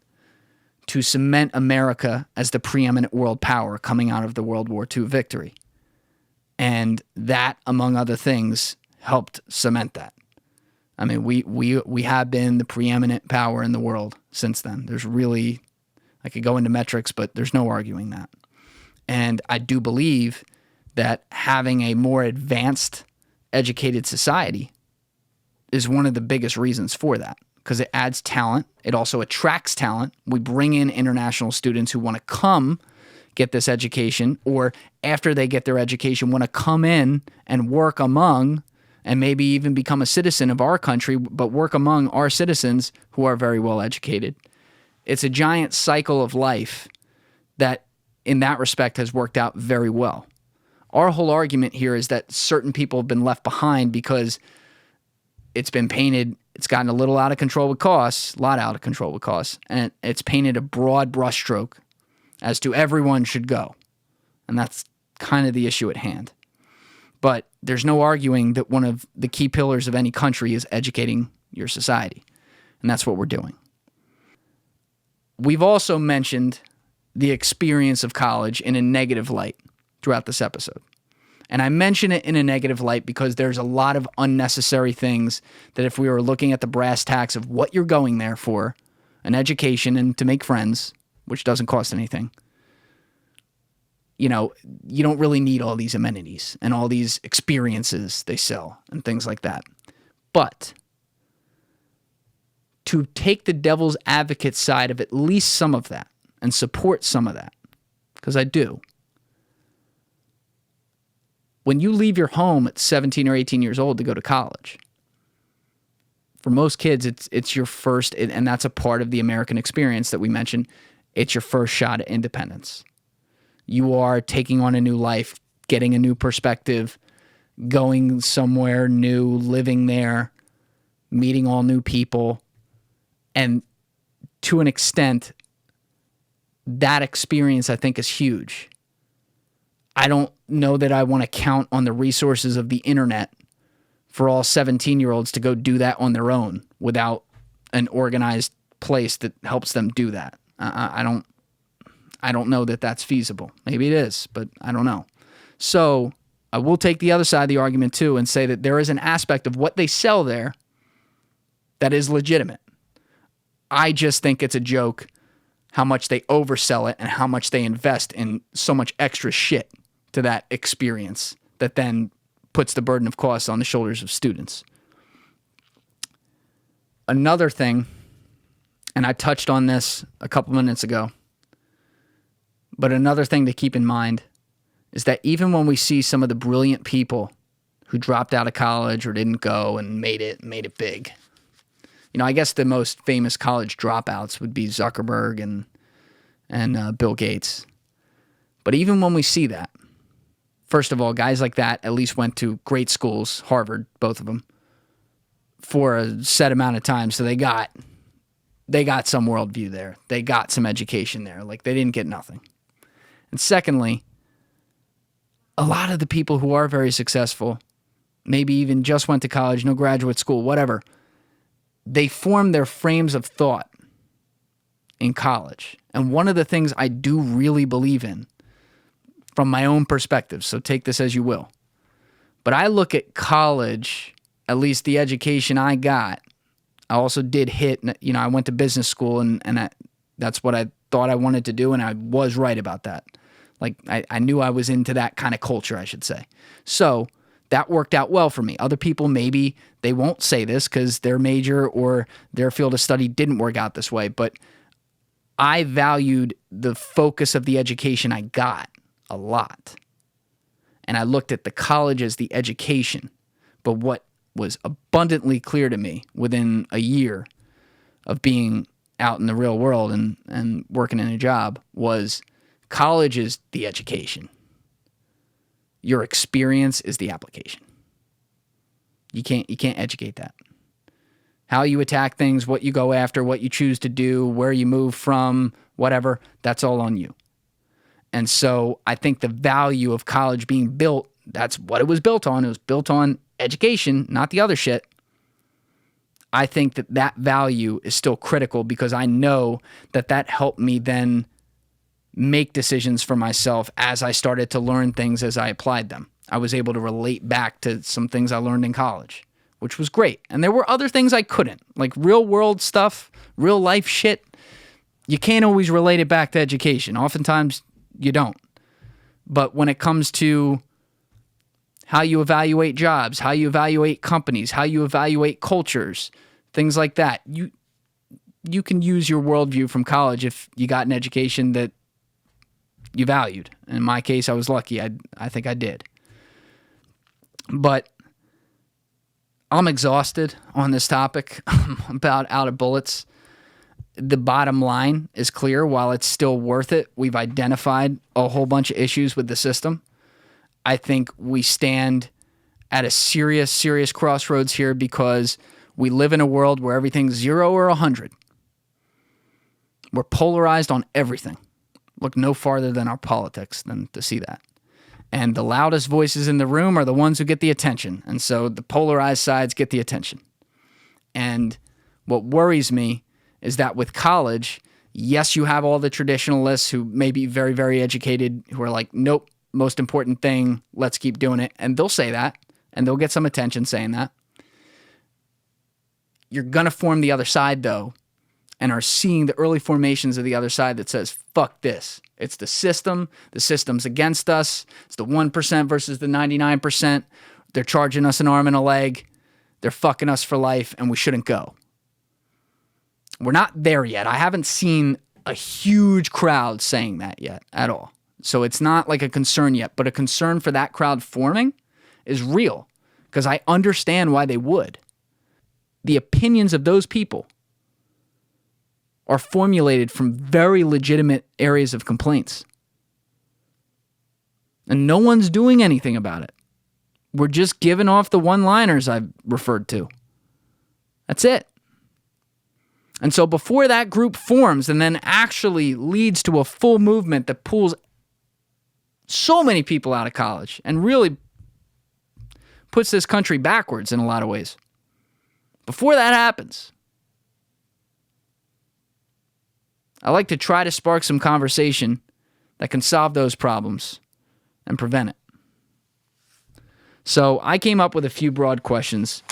to cement America as the preeminent world power coming out of the World War II victory. And that, among other things, helped cement that. I mean, we have been the preeminent power in the world since then. There's really, I could go into metrics, but there's no arguing that. And I do believe that having a more advanced, educated society is one of the biggest reasons for that, because it adds talent. It also attracts talent. We bring in international students who want to come get this education, or after they get their education, want to come in and work among, and maybe even become a citizen of our country, but work among our citizens who are very well educated. It's a giant cycle of life that, in that respect, has worked out very well. Our whole argument here is that certain people have been left behind because it's been painted, it's gotten a little out of control with costs, a lot out of control with costs, and it's painted a broad brushstroke as to everyone should go. And that's kind of the issue at hand. But there's no arguing that one of the key pillars of any country is educating your society. And that's what we're doing. We've also mentioned the experience of college in a negative light throughout this episode. And I mention it in a negative light because there's a lot of unnecessary things that if we were looking at the brass tacks of what you're going there for, an education and to make friends, which doesn't cost anything, you know, you don't really need all these amenities and all these experiences they sell and things like that. But to take the devil's advocate side of at least some of that and support some of that, because I do. When you leave your home at 17 or 18 years old to go to college, for most kids, it's your first, and that's a part of the American experience that we mentioned. It's your first shot at independence. You are taking on a new life, getting a new perspective, going somewhere new, living there, meeting all new people. And to an extent, that experience, I think, is huge. I don't know that I want to count on the resources of the internet for all 17-year-olds to go do that on their own without an organized place that helps them do that. I don't know that that's feasible. Maybe it is, but I don't know. So I will take the other side of the argument too and say that there is an aspect of what they sell there that is legitimate. I just think it's a joke how much they oversell it and how much they invest in so much extra shit to that experience that then puts the burden of costs on the shoulders of students. Another thing, and I touched on this a couple minutes ago, but another thing to keep in mind is that even when we see some of the brilliant people who dropped out of college or didn't go and made it big, I guess the most famous college dropouts would be Zuckerberg and Bill Gates. But even when we see that, first of all, guys like that at least went to great schools, Harvard, both of them, for a set amount of time. So they got some worldview there. They got some education there. Like, they didn't get nothing. And secondly, a lot of the people who are very successful, maybe even just went to college, no graduate school, whatever, they form their frames of thought in college. And one of the things I do really believe in, from my own perspective, so take this as you will, but I look at college, at least the education I got, I also did hit, I went to business school and that's what I thought I wanted to do, and I was right about that. Like, I knew I was into that kind of culture, I should say. So that worked out well for me. Other people, maybe they won't say this because their major or their field of study didn't work out this way, but I valued the focus of the education I got a lot. And I looked at the college as the education. But what was abundantly clear to me within a year of being out in the real world and working in a job was college is the education. Your experience is the application. You can't educate that. How you attack things, what you go after, what you choose to do, where you move from, whatever, that's all on you. And so I think the value of college being built, that's what it was built on. It was built on education, not the other shit. I think that value is still critical because I know that helped me then make decisions for myself as I started to learn things as I applied them. I was able to relate back to some things I learned in college, which was great. And there were other things I couldn't, like real world stuff, real life shit. You can't always relate it back to education. Oftentimes you don't. But when it comes to how you evaluate jobs, how you evaluate companies, how you evaluate cultures, things like that, you can use your worldview from college if you got an education that you valued. In my case, I was lucky. I think I did. But I'm exhausted on this topic. I'm about out of bullets. The bottom line is clear. While it's still worth it, we've identified a whole bunch of issues with the system. I think we stand at a serious, serious crossroads here because we live in a world where everything's 0 or 100. We're polarized on everything. Look no farther than our politics than to see that. And the loudest voices in the room are the ones who get the attention. And so the polarized sides get the attention. And what worries me is that with college, yes, you have all the traditionalists who may be very, very educated who are like, nope, most important thing, let's keep doing it. And they'll say that, and they'll get some attention saying that. You're going to form the other side, though, and are seeing the early formations of the other side that says, fuck this. It's the system. The system's against us. It's the 1% versus the 99%. They're charging us an arm and a leg. They're fucking us for life, and we shouldn't go. We're not there yet. I haven't seen a huge crowd saying that yet at all. So it's not like a concern yet, but a concern for that crowd forming is real because I understand why they would. The opinions of those people are formulated from very legitimate areas of complaints. And no one's doing anything about it. We're just giving off the one-liners I've referred to. That's it. And so before that group forms and then actually leads to a full movement that pulls so many people out of college and really puts this country backwards in a lot of ways, before that happens, I like to try to spark some conversation that can solve those problems and prevent it. So I came up with a few broad questions.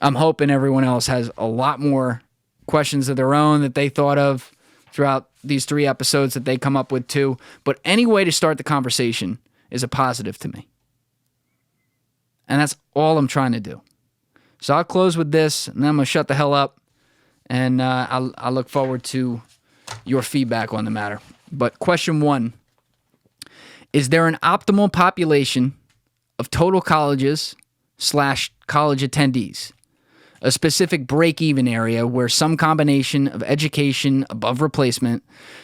I'm hoping everyone else has a lot more questions of their own that they thought of throughout these 3 episodes that they come up with too. But any way to start the conversation is a positive to me. And that's all I'm trying to do. So I'll close with this, and then I'm going to shut the hell up. And I look forward to your feedback on the matter. But question 1, is there an optimal population of total colleges / college attendees? A specific break-even area where some combination of education above replacement,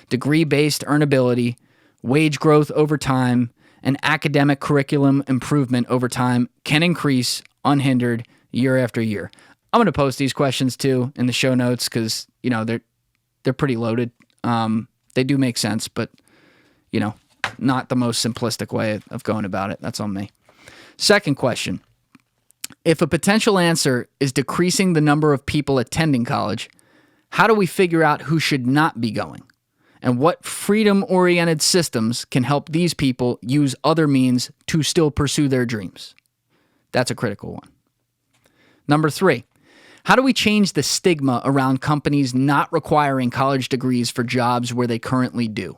degree-based earnability, wage growth over time, and academic curriculum improvement over time can increase unhindered year after year. I'm going to post these questions too in the show notes because, they're pretty loaded. They do make sense, but, not the most simplistic way of going about it. That's on me. Second question. If a potential answer is decreasing the number of people attending college, how do we figure out who should not be going? And what freedom-oriented systems can help these people use other means to still pursue their dreams? That's a critical one. Number 3, how do we change the stigma around companies not requiring college degrees for jobs where they currently do?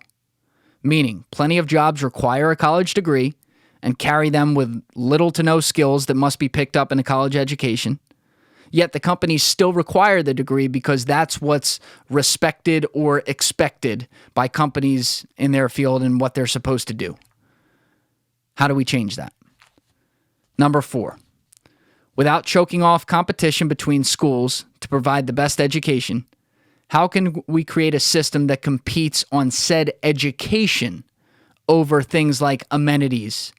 Meaning, plenty of jobs require a college degree and carry them with little to no skills that must be picked up in a college education. Yet the companies still require the degree because that's what's respected or expected by companies in their field and what they're supposed to do. How do we change that? Number 4, without choking off competition between schools to provide the best education, how can we create a system that competes on said education over things like amenities,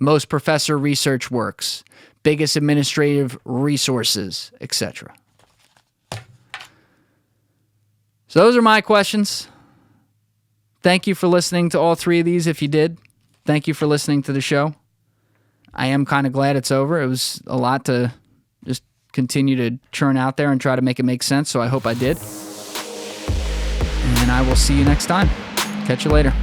most professor research works, biggest administrative resources, etc.? So those are my questions. Thank you for listening to all 3 of these. If you did, thank you for listening to the show. I am kind of glad it's over. It was a lot to just continue to churn out there and try to make it make sense, so I hope I did. And I will see you next time. Catch you later.